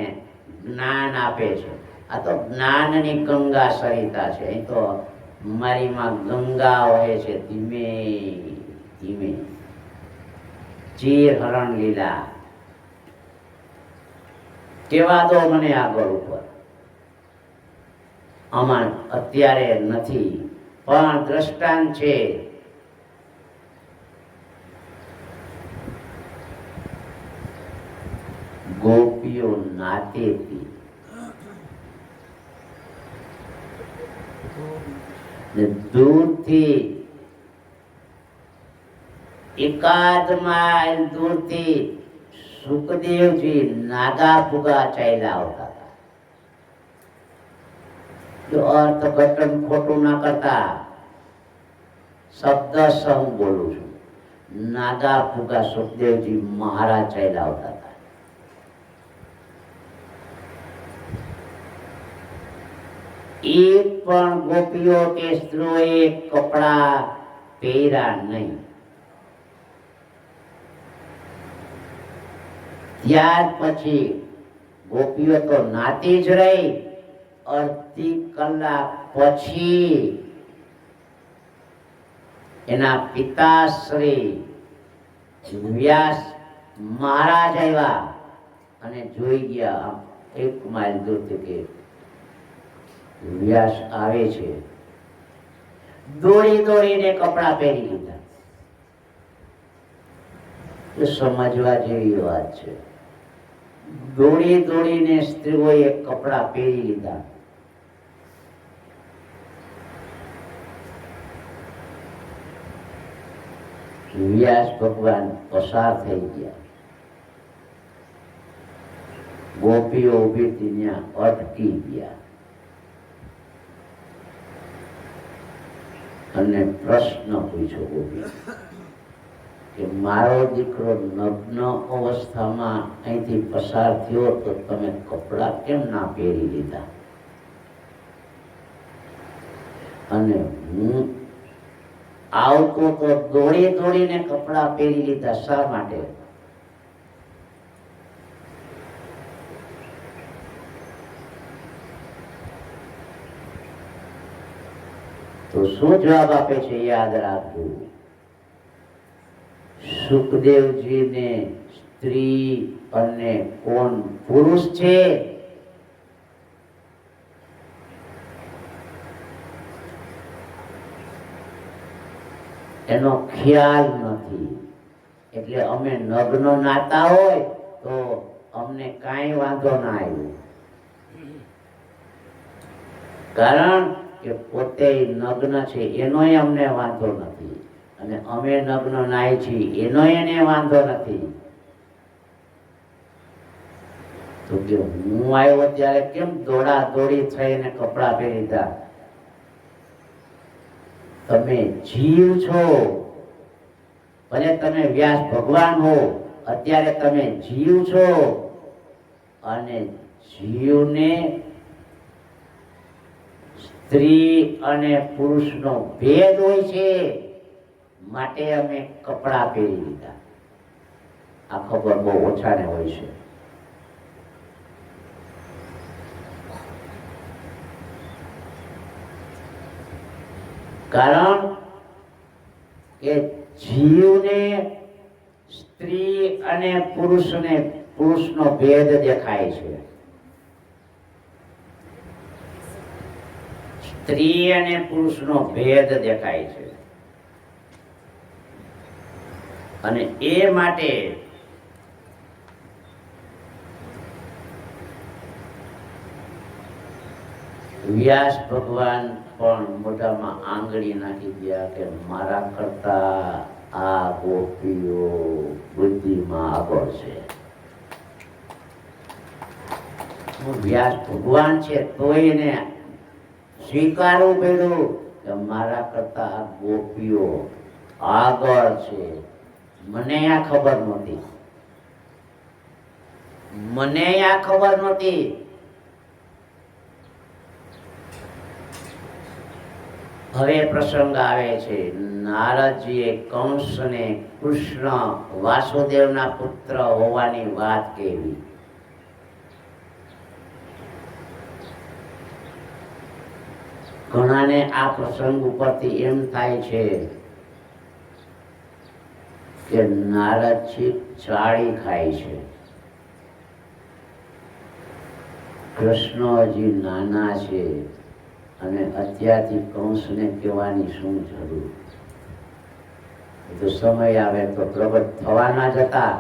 જ્ઞાન આપે છે. આ તો જ્ઞાનની ગંગા સરિતા છે. અહીં તો મારીમાં ગંગા વહે છે ધીમે ધીમે. ચીર હરણ લીલા કેવા દો મને આગળ ઉપર. આમાં અત્યારે નથી પણ દ્રષ્ટાંત છે. ગોપીઓ નાતી હતી દૂરથી એકાદ માઇલ દૂરથી સુખદેવજી નાગા ફુગા ચાલ્યા આવતા હતા. જો અર્થઘટન ખોટું ના કરતા શબ્દ સહ બોલું છું. નાગા ફુગા સુખદેવજી મહારાજ ચાલ્યા આવતા હતા. એક પણ ગોપીઓ કે સ્ત્રીઓએ કપડા પહેર્યા નહીં. ત્યાર પછી ગોપીઓ તો નાતી જ રહી. અડધી કલાક પછી એના પિતાશ્રી વ્યાસ મહારાજ આવ્યા અને જોઈ ગયા. એક માઇલ દૂરથી કે વ્યાસ આવે છે. દોડી દોડીને કપડા પહેરી લીધા. એ સમજવા જેવી વાત છે. દોડી દોડીને સ્ત્રીઓએ કપડા પહેરી લીધા. વ્યાસ ભગવાન પસાર થઈ ગયા. ગોપીઓ ઉભી ત્યાં અટકી ગયા અને પ્રશ્ન પૂછ્યો ગોપી કે મારો દીકરો નગ્ન અવસ્થામાં અહીંથી પસાર થયો તો તમે કપડા કેમ ના પહેરી લીધા? અને હું આવતો તો દોડી દોડીને કપડા પહેરી લીધા, શા માટે? તો શું જવાબ આપે છે યાદ રાખજો. સુખદેવજીને સ્ત્રી અને કોણ પુરુષ છે એનો ખ્યાલ નથી. એટલે અમે નગ્ન નાતા હોય તો અમને કાંઈ વાંધો ના આવ્યો, કારણ કે પોતે નગ્ન છે એનોય અમને વાંધો નથી અને અમે નગ્ન નાય છીએ એનોય એને વાંધો નથી. તો કે હું આવ્યો ત્યારે કેમ દોડા દોડી થઈને કપડા પહેરી લીધા? તમે જીવ છો, ભલે તમે વ્યાસ ભગવાન હો, અત્યારે તમે જીવ છો અને જીવને સ્ત્રી અને પુરુષનો ભેદ હોય છે, માટે અમે કપડા પહેરી લીધા. આ ખબર બહુ ઓછાને હોય છે. કારણ કે જીવને સ્ત્રી અને પુરુષનો ભેદ દેખાય છે. સ્ત્રી અને પુરુષનો ભેદ દેખાય છે અને એ માટે વ્યાસ ભગવાન પણ મોઢામાં આંગળી નાખી ગયા કે મારા કરતા આ ગોપીઓ બુદ્ધિમાં આગળ છે. વ્યાસ ભગવાન છે તો એને સ્વીકારવું પડ્યું કે મારા કરતા આ ગોપીઓ આગળ છે. મને આ ખબર નહોતી, મને આ ખબર નહોતી. હવે પ્રસંગ આવે છે નારદજીએ કંસને કૃષ્ણ વાસુદેવના પુત્ર હોવાની વાત કેવી. ઘણાને આ પ્રસંગ ઉપરથી એમ થાય છે કે નારદજી ચાળી ખાય છે, કૃષ્ણ હજી નાના છે અને અત્યારથી કંસને કહેવાની શું જરૂર. તો સમય આવે તો પ્રગટ થવાના જ હતા,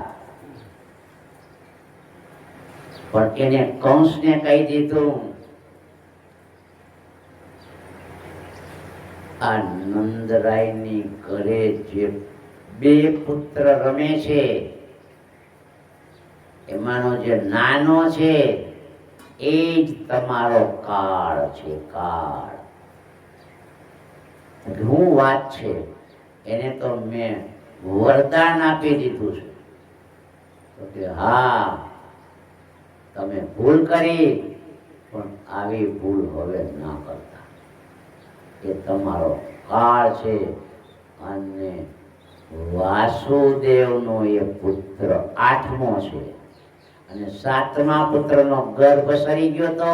પણ એને કંસને કહી દીધું આ નંદરાયની ઘરે જે બે પુત્ર રમે છે એમાંનો જે નાનો છે એ જ તમારો કાળ છે. કાળ શું વાત છે, એને તો મેં વરદાન આપી દીધું છે. તો કે હા તમે ભૂલ કરી, પણ આવી ભૂલ હવે ના કરતા. એ તમારો કાળ છે અને વાસુદેવનો એ પુત્ર 8મો છે અને 7મા પુત્રનો ગર્ભ સરી ગયો તો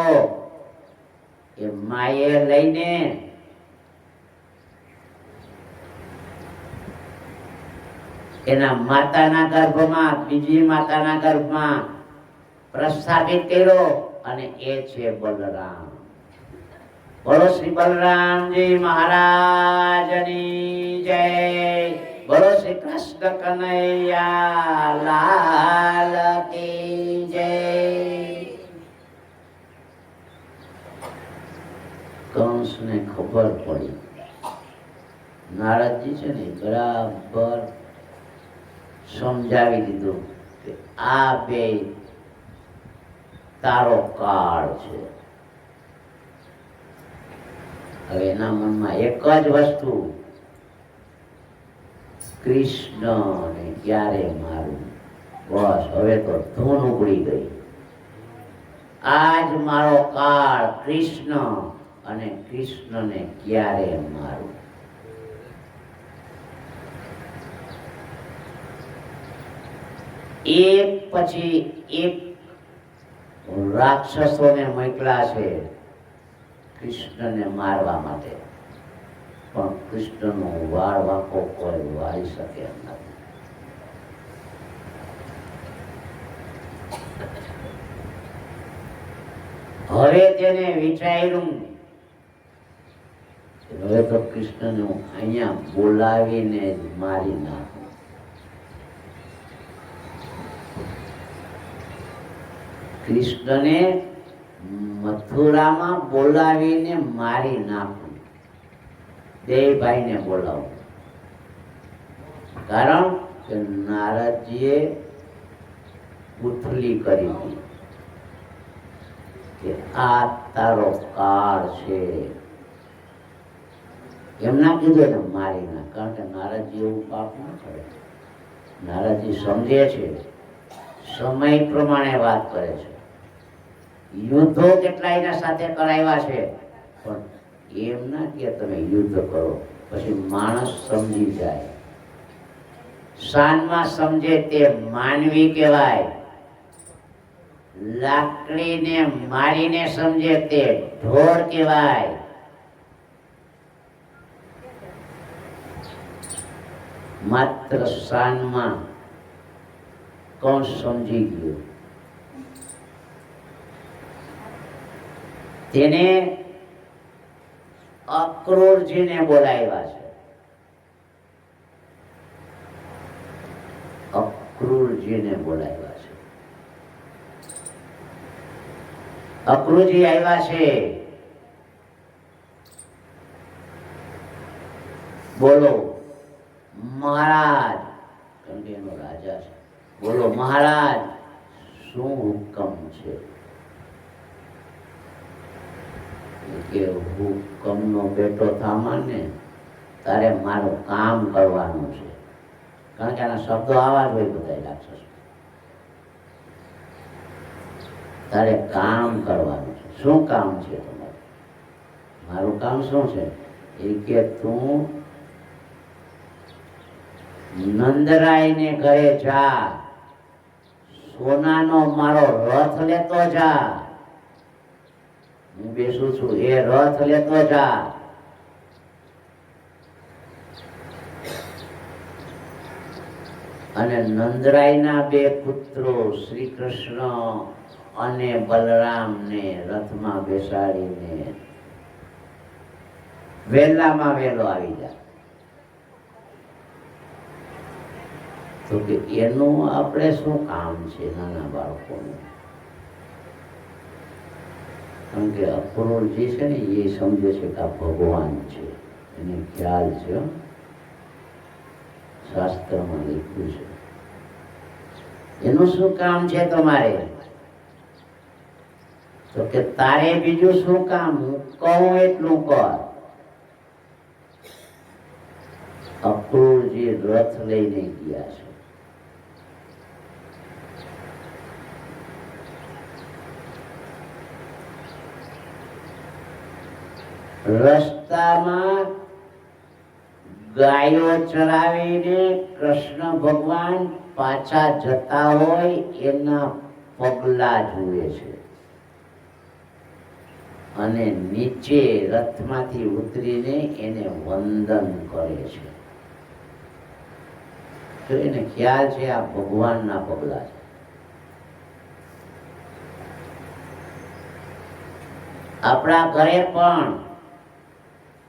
એ માએ લઈને એના માતાના ગર્ભમાં, બીજી માતાના ગર્ભમાં પ્રસ્થાપિત કર્યો અને એ છે બલરામ. બોલો શ્રી બલરામજી મહારાજની જય. બોલો શ્રી કૃષ્ણ કનૈયા લાલ કી જય. કંસને ખબર પડી, નારદજી છે ને બરાબર સમજાવી દીધું કે આ બે તારો કાળ છે. હવે એના મનમાં એક જ વસ્તુ, કૃષ્ણને ક્યારે મારું. બસ હવે તો ધૂન ઉગડી ગઈ. આજ મારો કાળ કૃષ્ણ અને કૃષ્ણને ક્યારે મારું. એક પછી એક રાક્ષસોને મોકલા છે કૃષ્ણને મારવા માટે, પણ કૃષ્ણનો વાળ વાંકો કોઈ વાળી શકે એમ નથી. હવે તેને વિચાર્યું હવે તો કૃષ્ણને હું અહીંયા બોલાવીને જ મારી નાખું. કૃષ્ણને મથુરામાં બોલાવીને મારી નાખું. બે ભાઈને બોલાવું, કારણ કે નારદજીએ ઉથલી કરી હતી કે આ તારો કાળ છે. એમ ના કીધું ને મારી નાખ, કારણ કે નારદજી એવું પાપ ના કરે. નારદજી સમજે છે, સમય પ્રમાણે વાત કરે છે. યુદ્ધો કેટલા એના સાથે કરાવ્યા છે, પણ એમ ના કે તમે યુદ્ધ કરો પછી માણસ સમજી જાય. શાનમાં સમજે તે માનવી કહેવાય, લાકડીને મારીને સમજે તે ઢોર કહેવાય. માત્ર શાનમાં કોણ સમજી ગયું, તેને અક્રૂરજીને બોલાવ્યા છે. અક્રૂરજીને બોલાવ્યા છે. અક્રૂરજી આવ્યા છે. બોલો મહારાજ, કેમ કે એનો રાજા છે. બોલો મહારાજ, શું હુકમ છે? કે હુકમનો બેટો થામા ને તારે મારું કામ કરવાનું છે. કારણ કે આના શબ્દો આવા જ હોય બધા રાક્ષસ. તારે કામ કરવાનું છે. શું કામ છે તમારું? મારું કામ શું છે? એ કે તું નંદરાયને ઘરે જા, સોનાનો મારો રથ લેતો જા, હું બેસું છું એ રથ લેતો જા. અને નંદરાયના બે પુત્રો શ્રી કૃષ્ણ અને બલરામને રથમાં બેસાડીને વહેલામાં વહેલો આવી જાય. તો કે એનું આપણે શું કામ છે નાના બાળકોનું? કારણ કે અક્રૂરજી છે ને એ સમજે છે કે આ ભગવાન છે, એને ખ્યાલ છે, શાસ્ત્રમાં લખ્યું છે. એનું શું કામ છે તમારે? તો કે તારે બીજું શું કામ, હું કહું એટલું કર. અક્રૂરજી રથ લઈને ગયા છે. રસ્તામાં ગાયો ચરાવીને કૃષ્ણ ભગવાન પાછા જતા હોય એના પગલા જુએ છે અને નીચે રથમાંથી ઉતરીને એને વંદન કરે છે. તો એને ખ્યાલ છે આ ભગવાનના પગલા છે. આપણા ઘરે પણ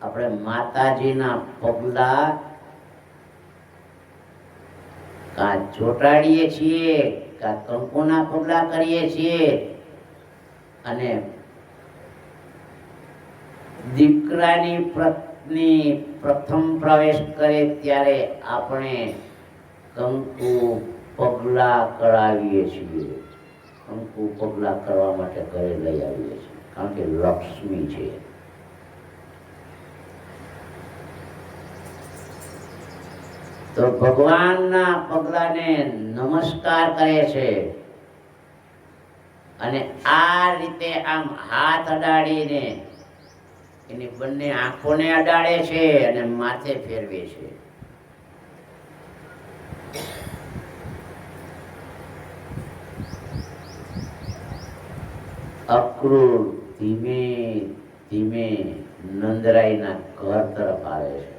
આપણે માતાજીના પગલા કા ચોટાડીએ છીએ કા કંકુના પગલા કરીએ છીએ. અને દીકરાની પત્ની પ્રથમ પ્રવેશ કરે ત્યારે આપણે કંકુ પગલા કરાવીએ છીએ. કંકુ પગલા કરવા માટે ઘરે લઈ આવીએ છીએ, કારણ કે લક્ષ્મી છે. તો ભગવાનના પગલાને નમસ્કાર કરે છે અને આ રીતે આમ હાથ અડાડીને એની બંને આંખોને અડાડે છે અને માથે ફેરવે છે. અક્રૂર ધીમે ધીમે નંદરાયના ઘર તરફ આવે છે.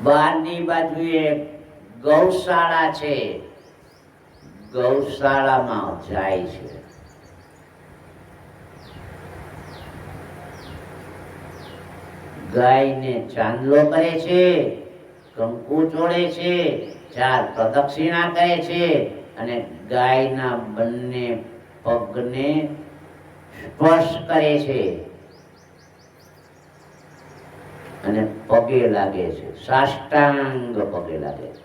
બહારની બાજુએ ગૌશાળા છે, ગૌશાળામાં જાય છે. ગાયને ચાંદલો કરે છે, કંકુ ચોળે છે, 4 પ્રદક્ષિણા કરે છે અને ગાયના બંને પગને સ્પર્શ કરે છે અને પગે લાગે છે. સાષ્ટાંગ પગે લાગે છે.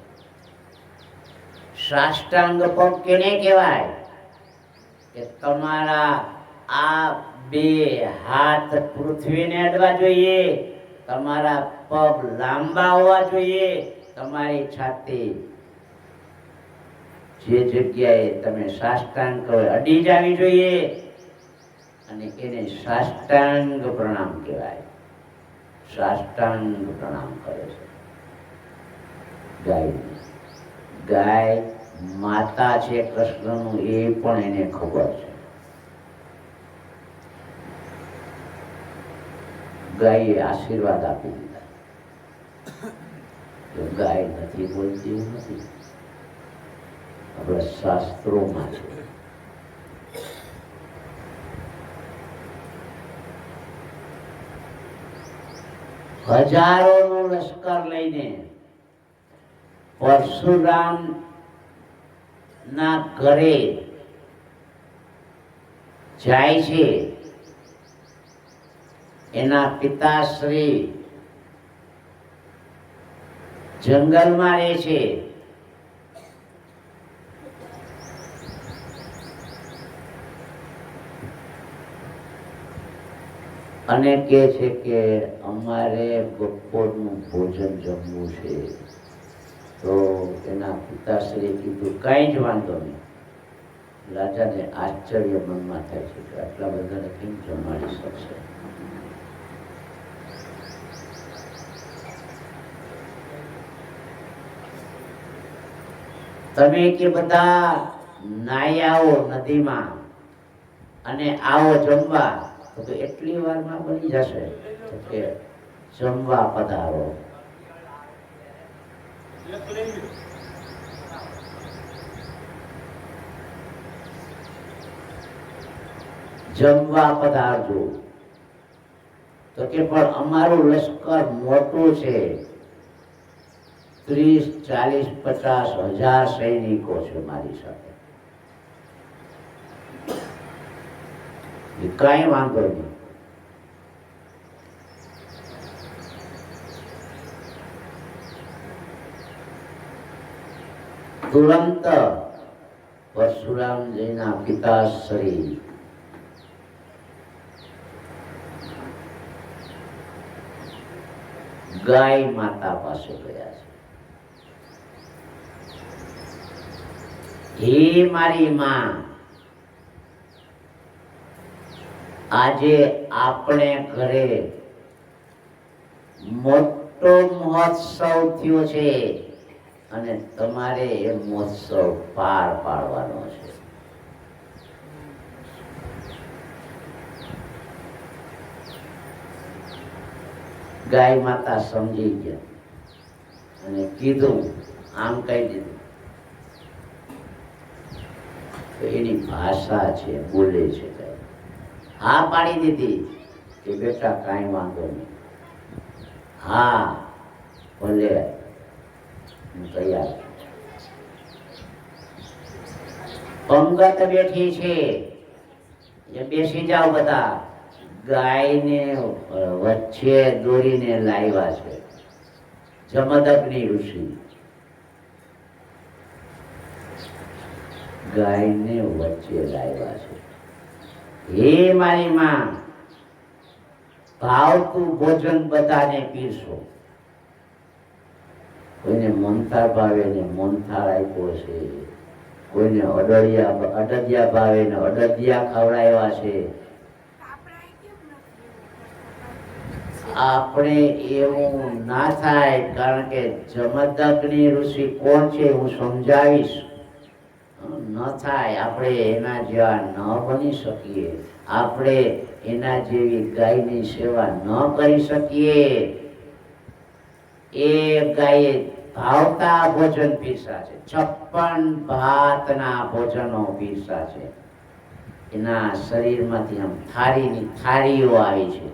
સાષ્ટાંગ પગ કેને કહેવાય? કે તમારા આ 2 હાથ પૃથ્વીને અડવા જોઈએ, તમારા પગ લાંબા હોવા જોઈએ, તમારી છાતી જે જગ્યાએ તમે સાષ્ટાંગ કરો અડી જવી જોઈએ અને એને સાષ્ટાંગ પ્રણામ કહેવાય. સાષ્ટાંગ પ્રણામ કરે છે ગાય. ગાય માતા છે કૃષ્ણનું એ પણ એને ખબર છે. ગાયે આશીર્વાદ આપી દીધા. તો ગાય નથી બોલતી એવું નથી, આપણા શાસ્ત્રોમાં છે. હજારોનું લશ્કર લઈને પરશુરામ ના ઘરે જાય છે. એના પિતાશ્રી જંગલમાં રહે છે. અને કહે છે કે અમારે બપોરનું ભોજન જમવું છે. તો એના પિતાશ્રીએ કીધું કાંઈ જ વાંધો નહીં, રાજાને આશ્ચર્ય મનમાં થાય છે કે આટલા બધાને કેમ જમાડી શકશે. તમે કે બધા નાઈ આવો નદીમાં અને આવો જમવા, તો એટલી વારમાં બની જશે. તો કે જમવા પધારો. જમવા પધારજો. તો કે પણ અમારું લશ્કર મોટું છે, 30, 40, 50 હજાર સૈનિકો છે મારી સાથે. કઈ વાંધો નહીં. તુરંત પરશુરામજીના પિતાશ્રી ગાય માતા પાસે ગયા છે. હે મારી માં, આજે આપણે ઘરે મોટો મહોત્સવ થયો છે અને તમારે એ મહોત્સવ પાર પાડવાનો છે. ગાય માતા સમજી ગયા અને કીધું, આમ કહી દીધું. તો એની ભાષા છે, બોલે છે. હા પાડી દીધી કે બેટા કાંઈ વાંધો નહીં, હા ભલે હું તૈયાર. પંગત બેઠી છે, એ બેસી જાઓ બધા. ગાયને વચ્ચે દોરીને લાવ્યા છે જમદગ્નિ ઋષિ. ગાયને વચ્ચે લાવ્યા છે. હે મારી માં, ભાવતું ભોજન બધાને પીરસો. કોઈને મોનથાળ ભાવે ને મોનથાળ આપ્યો છે, કોઈને અડદિયા ભાવે ને અડદિયા ખવડાવ્યા છે. આપણે એવું ના થાય, કારણ કે જમદગ્નિ ઋષિ કોણ છે હું સમજાવીશ. ન થાય, આપણે એના જેવા ન બની શકીએ, આપણે એના જેવી ગાયની સેવા ન કરી શકીએ. એ ગાયે ભાવતા ભોજન પીરસા છે, 56 ભાતના ભોજનો પીરસા છે. એના શરીરમાંથી આમ થાળીની થાળીઓ આવી છે.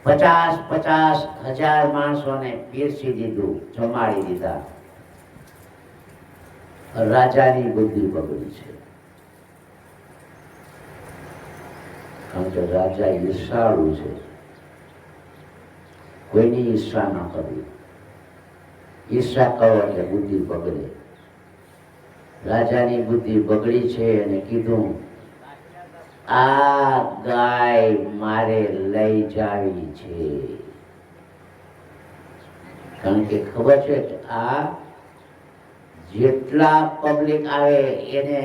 50 હજાર માણસોને પીરસી દીધું, જમાડી દીધા. રાજાની બુદ્ધિ બગડી છે, કારણ કે રાજા ઈર્ષાળુ છે. કોઈની ઈર્ષા ન કરવી. ઈર્ષા કરો એટલે બુદ્ધિ બગડે. રાજાની બુદ્ધિ બગડી છે અને કીધું, આ ગાય મારે લઈ જાવી છે. કારણ કે ખબર છે કે આ જેટલા પબ્લિક આવે એને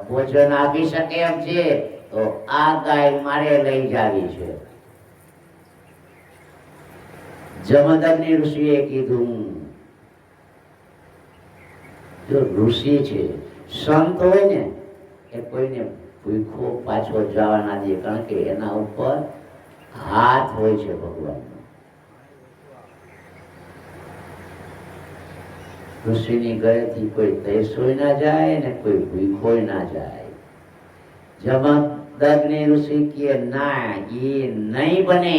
ભોજન આપી શકે એમ છે, તો આ ગાય મારે લઈ જાવી છે. જમદગ્નિ ઋષિએ કીધું, જો ઋષિ છે, સંત હોય ને એ કોઈને ભૂખો પાછો જવા ના દે, કારણ કે એના ઉપર હાથ હોય છે ભગવાનનો. ઋષિની ઘરેથી કોઈ તૈસોય ના જાય ને કોઈ ભૂખોય ના જાય. જમદગ્નિ ઋષિ કે ના, એ નહીં બને.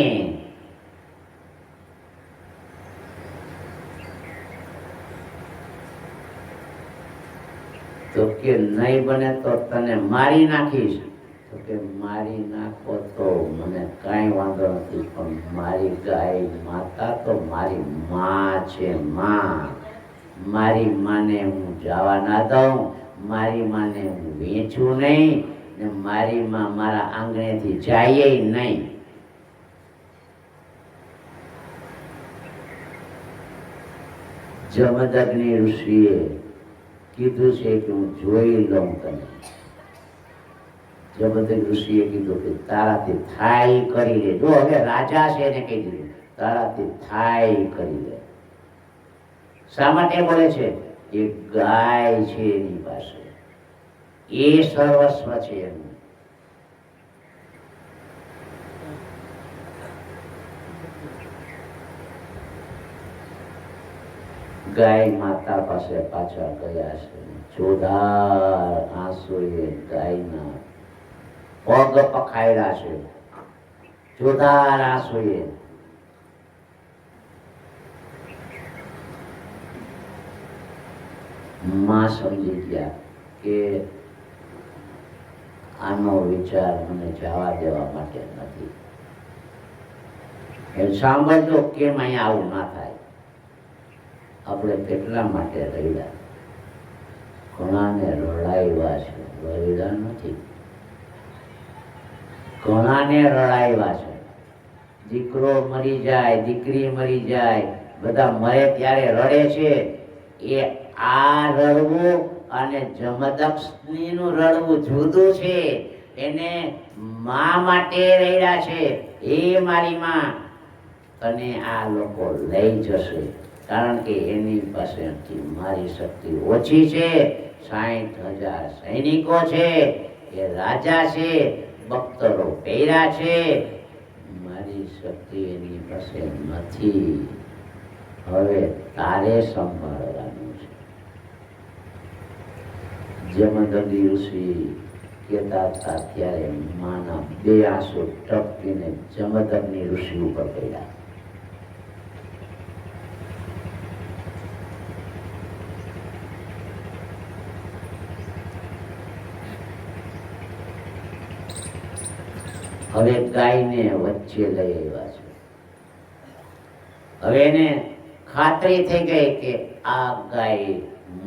તો કે નહીં બને તો તને મારી નાખીશ. તો કે મારી નાખો તો મને કાંઈ વાંધો નથી, પણ મારી ગાય માતા તો મારી માં છે. મારી માને હું જવા ના દઉં, મારી માને હું વેચું નહીં, ને મારી માં મારા આંગણેથી જાય નહીં. જમદગ્નિ ઋષિએ કીધું છે કે હું જોઈ લઉં તને. જમદગ્નિ ઋષિએ કીધું કે તારાથી થાય કરી લે. જો હવે રાજા છે એને કહી દીધું તારાથી થાય કરી લે. શા માટે બોલે છે? એ ગાય છે એની પાસે, એ સર્વસ્વ છે એનું. ગાય માતા પાસે પાછા ગયા છે. જોધાર આંસુએ ગાયના પગ પખાયડા છે. જોધાર આંસુએ માં સમજી ગયા કે આનો વિચાર મને જવા દેવા માટે નથી. એ સાંભળજો કેમ અહીંયા આવું ના થાય. આપણે કેટલા માટે રડ્યા, ઘણાને રડાવ્યા છે, રડ્યા નથી. ઘણાને રડાવ્યા છે. દીકરો મરી જાય, દીકરી મરી જાય, બધા મરે ત્યારે રડે છે. એ આ રડવું અને જમદગ્નિનું રડવું જુદું છે. એને મા માટે રડ્યા છે. એ મારી માં તને આ લોકો લઈ જશે, કારણ કે એની પાસેથી મારી શક્તિ ઓછી છે. 60,000 સૈનિકો છે, એ રાજા છે, બખ્તરો પહેર્યા છે. મારી શક્તિ એની પાસે નથી. હવે તારે સંભાળવાનું છે. જમદગ્નિ ઋષિ કહેતા હતા ત્યારે માના 2 આંસુ ટપકીને જમદગ્નિ ઋષિ ઉપર પડ્યા. હવે ગાયને વચ્ચે લઈ આવ્યા છે. હવે એને ખાતરી થઈ ગઈ કે આ ગાય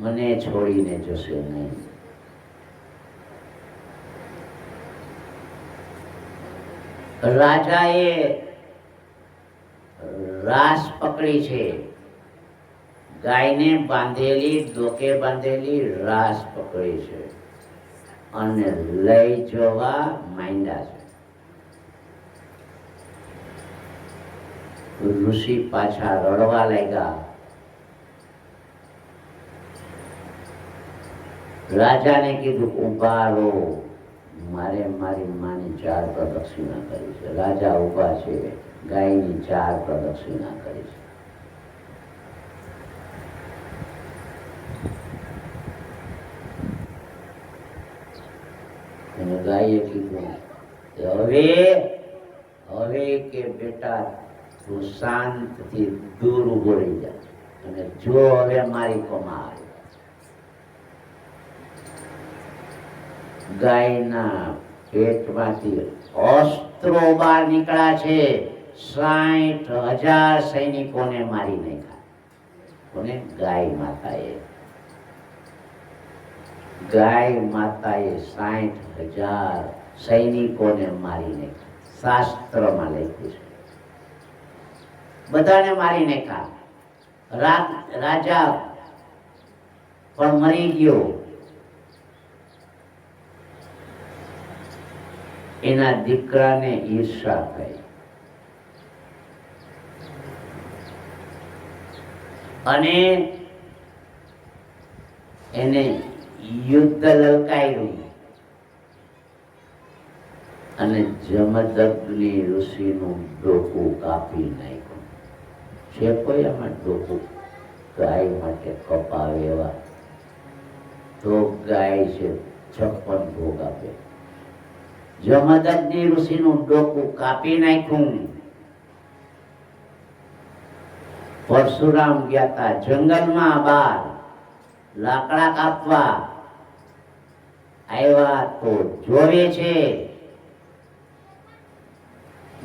મને છોડીને જશે નહીં. રાજાએ રાસ પકડી છે. ગાયને બાંધેલી, ડોકે બાંધેલી રાસ પકડી છે અને લઈ જવા માંડ્યા છે. ઋષિ પાછા રડવા લાગ્યા. રાજાને કીધું ઉભા રહો, મારે મારી માની 4 પ્રદક્ષિણા કરી છે. રાજા ઉભા છે, ગાયની 4 પ્રદક્ષિણા કરી છે. અને ગાયે કીધું હવે કે બેટા તું શાંતથી દૂર ઉભો રહી જા અને જો હવે મારી કોમા આવે. ગાયના પેટમાંથી અસ્ત્રો બહાર નીકળ્યા છે. 60,000 સૈનિકોને મારી નાખ્યા. કોને? ગાય માતાએ. ગાય માતાએ 60,000 સૈનિકોને મારી નાખ્યા. શાસ્ત્રમાં લખ્યું છે. બધાને મારી નાખ્યા. રાજા પણ મરી ગયો. એના દીકરાને ઈર્ષા થઈ અને એને યુદ્ધ લલકાયું અને જમદગ્નિ ઋષિનું ડોકું કાપી નાખ્યું. છે કોઈ આમાં ડોકું ગાય માટે કપાવે એવા? તો ગાય છે 56 ભોગ આપે. જમદગ્નિ ઋષિનું ડોકું કાપી નાખ્યું. પરશુરામ ગયા હતા જંગલમાં બહાર લાકડા કાપવા. આવ્યા તો જોવે છે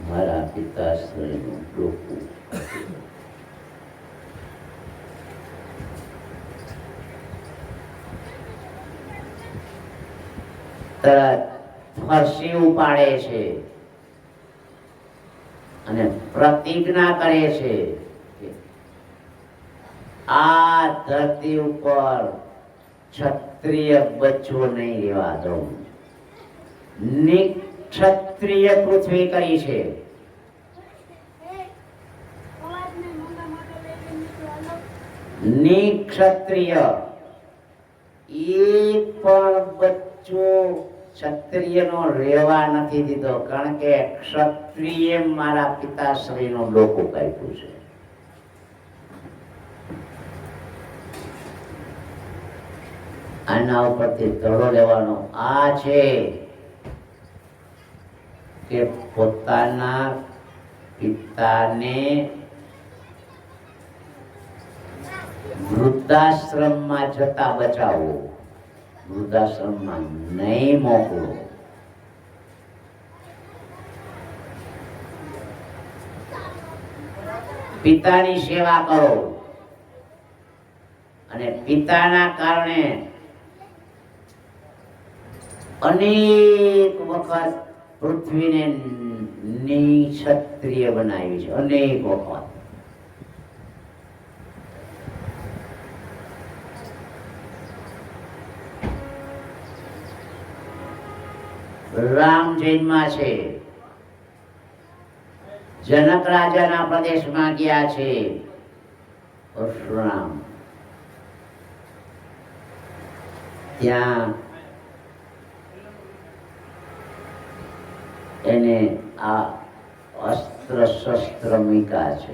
મારા પિતાશ્રીનું ડોકું. તરત ફરસી ઉપાડે છે અને પ્રતિજ્ઞા કરે છે કે આ ધરતી ઉપર ક્ષત્રિય બચ્ચો નહીં રહેવા દઉં. નિક્ષત્રિય પૃથ્વી કરી છે. નિક્ષત્રિય એક પણ બચ્ચો ક્ષત્રિયનો રહેવા નથી દીધો, કારણ કે ક્ષત્રિય મારા પિતાશ્રીનું ડોકું કાપ્યું છે. આના ઉપરથી ધડો લેવાનો આ છે કે પોતાના પિતાને વૃદ્ધાશ્રમમાં જતા બચાવો, વૃદ્ધાશ્રમમાં નહીં મોકલો. પિતાની સેવા કરો અને પિતાના કારણે અનેક વખત પૃથ્વીને નિક્ષત્રિય બનાવી છે, અનેક વખત. રામ જન્મા છે, જનક રાજાના પ્રદેશમાં ગયા છે. પરશુરામ ત્યાં એને આ અસ્ત્ર શસ્ત્ર મૂક્યા છે.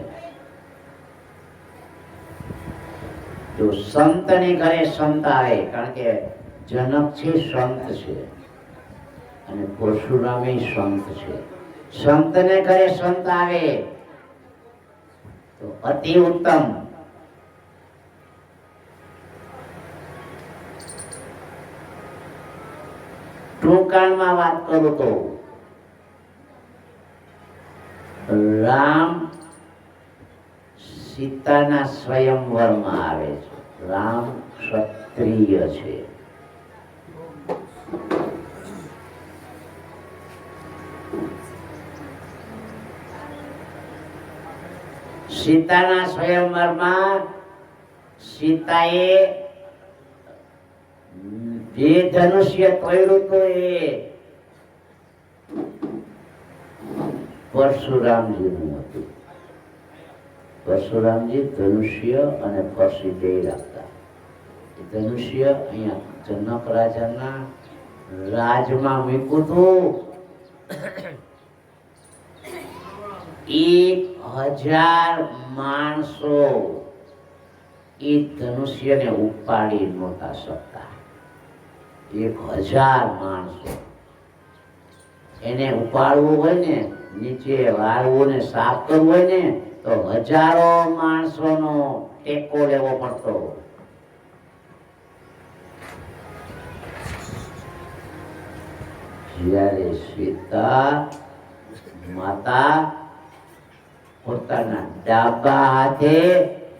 જો સંતની ઘરે સંત આવે, કારણ કે જનક છે સંત છે અને પરશુરામે સંત છે. સંતને ઘરે સંત આવે તો અતિ ઉત્તમ. ટૂંકાણમાં વાત કરું તો રામ સીતાના સ્વયંવરમાં આવે છે. રામ ક્ષત્રિય છે. સીતાના સ્વયંવરમાં સીતાએ જે ધનુષ્ય તોડ્યું તો એ પરશુરામજીનું હતું. પરશુરામજી ધનુષ્ય અને પરસી બે રાખતા. ધનુષ્ય અહીંયા જનક રાજાના રાજમાં મૂક્યું હતું. 1000 માણસો એ ધનુષ્યને ઉપાડી નહોતા શકતા. 1000 માણસો એને ઉપાડવું હોય ને, નીચે વાળવું ને સાફ કરવું હોય ને, તો હજારો માણસોનો ટેકો લેવો પડતો. જ્યારે સીતા માતા પોતાના ડાબા હાથે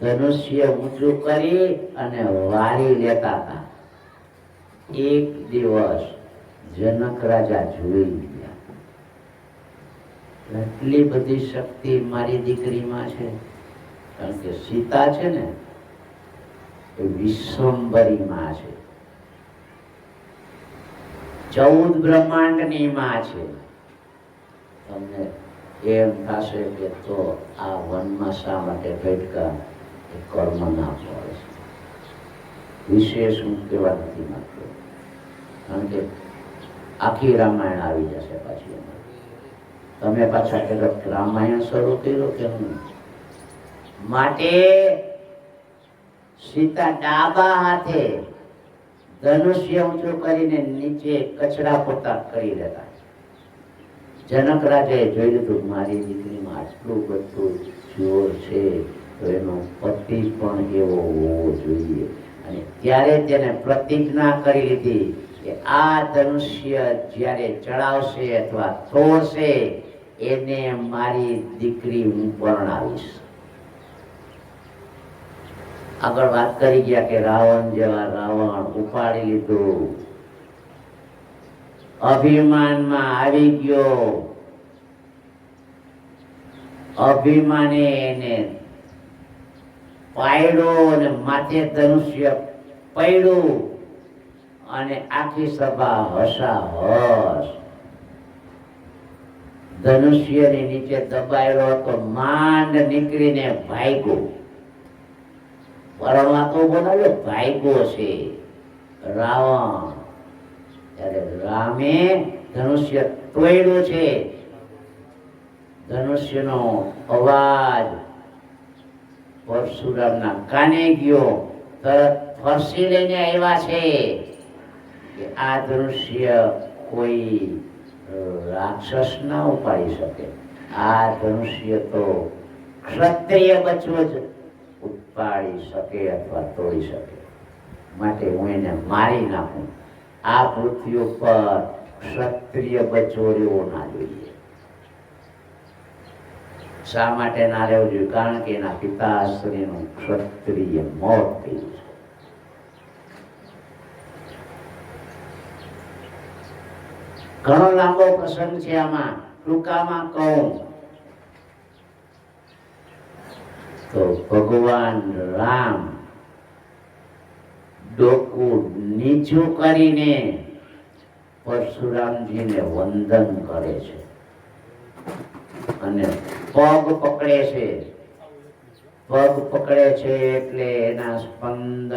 ધનુષ્ય ઊંચું કરી અને વારી લેતા હતા. એક દિવસ જનક રાજા જોઈ ગયા, એટલી બધી શક્તિ મારી દીકરીમાં છે. કારણ કે સીતા છે ને એ વિશ્વંભરી માં છે, 14 બ્રહ્માંડની માં છે. તમને એમ થશે કે તો આ વનમાં શા માટે ભટકા, એ કર્મના ફળ છે. વિશેષ હું કહેવા નથી માંગતો, કારણ કે આખી રામાયણ આવી જશે પાછી. તમે પાછા કહેલો રામાયણ શરૂ કર્યો કે હું. માટે સીતા ડાબા હાથે ધનુષ્ય ઊંચું કરીને નીચે કચરા પોતા કરી દેતા. જનક રાજાએ જોઈ લીધું મારી દીકરીમાં આટલું બધું જોર છે, તો એનો પતિ પણ એવો હોવો જોઈએ. અને ત્યારે તેને પ્રતિજ્ઞા કરી લીધી કે આ ધનુષ્ય જ્યારે ચડાવશે અથવા તોડશે એને મારી દીકરી હું પરણાવીશ. આગળ વાત કરી ગયા કે રાવણ જેવા રાવણ ઉપાડી લીધું, અભિમાનમાં આવી ગયો. અભિમાને એને પાડ્યો અને માથે ધનુષ્ય પડ્યું અને આખી સભા હસાહસ. ધનુષ્યની નીચે દબાયેલો હતો, માંડ નીકળીને ભાગ્યો. પરણવા તો બોલાવ્યો, ભાગ્યો છે રાવણ. ત્યારે રામે ધનુષ્ય તોડ્યું છે. ધનુષ્યનો અવાજ પરશુરામના કાને ગયો. તરત ફરસી લઈને આવ્યા છે કે આ ધનુષ્ય કોઈ રાક્ષસ ના ઉપાડી શકે. આ ધનુષ્ય તો ક્ષત્રિય બચ્ચો જ ઉપાડી શકે અથવા તોડી શકે. માટે હું એને મારી નાખું. આ પૃથ્વી ઉપર ક્ષત્રિય બચ્ચો રહેવો ના જોઈએ. શા માટે ના રહેવું જોઈએ? કારણ કે એના પિતાશ્રીનું ક્ષત્રિય મોત થયું છે. ઘણો લાંબો પ્રસંગ છે આમાં, ટૂંકામાં કહું તો ભગવાન રામ ડોકું નીચું કરીને પરશુરામજીને વંદન કરે છે અને પગ પકડે છે. પગ પકડે છે એટલે એના સ્પંદન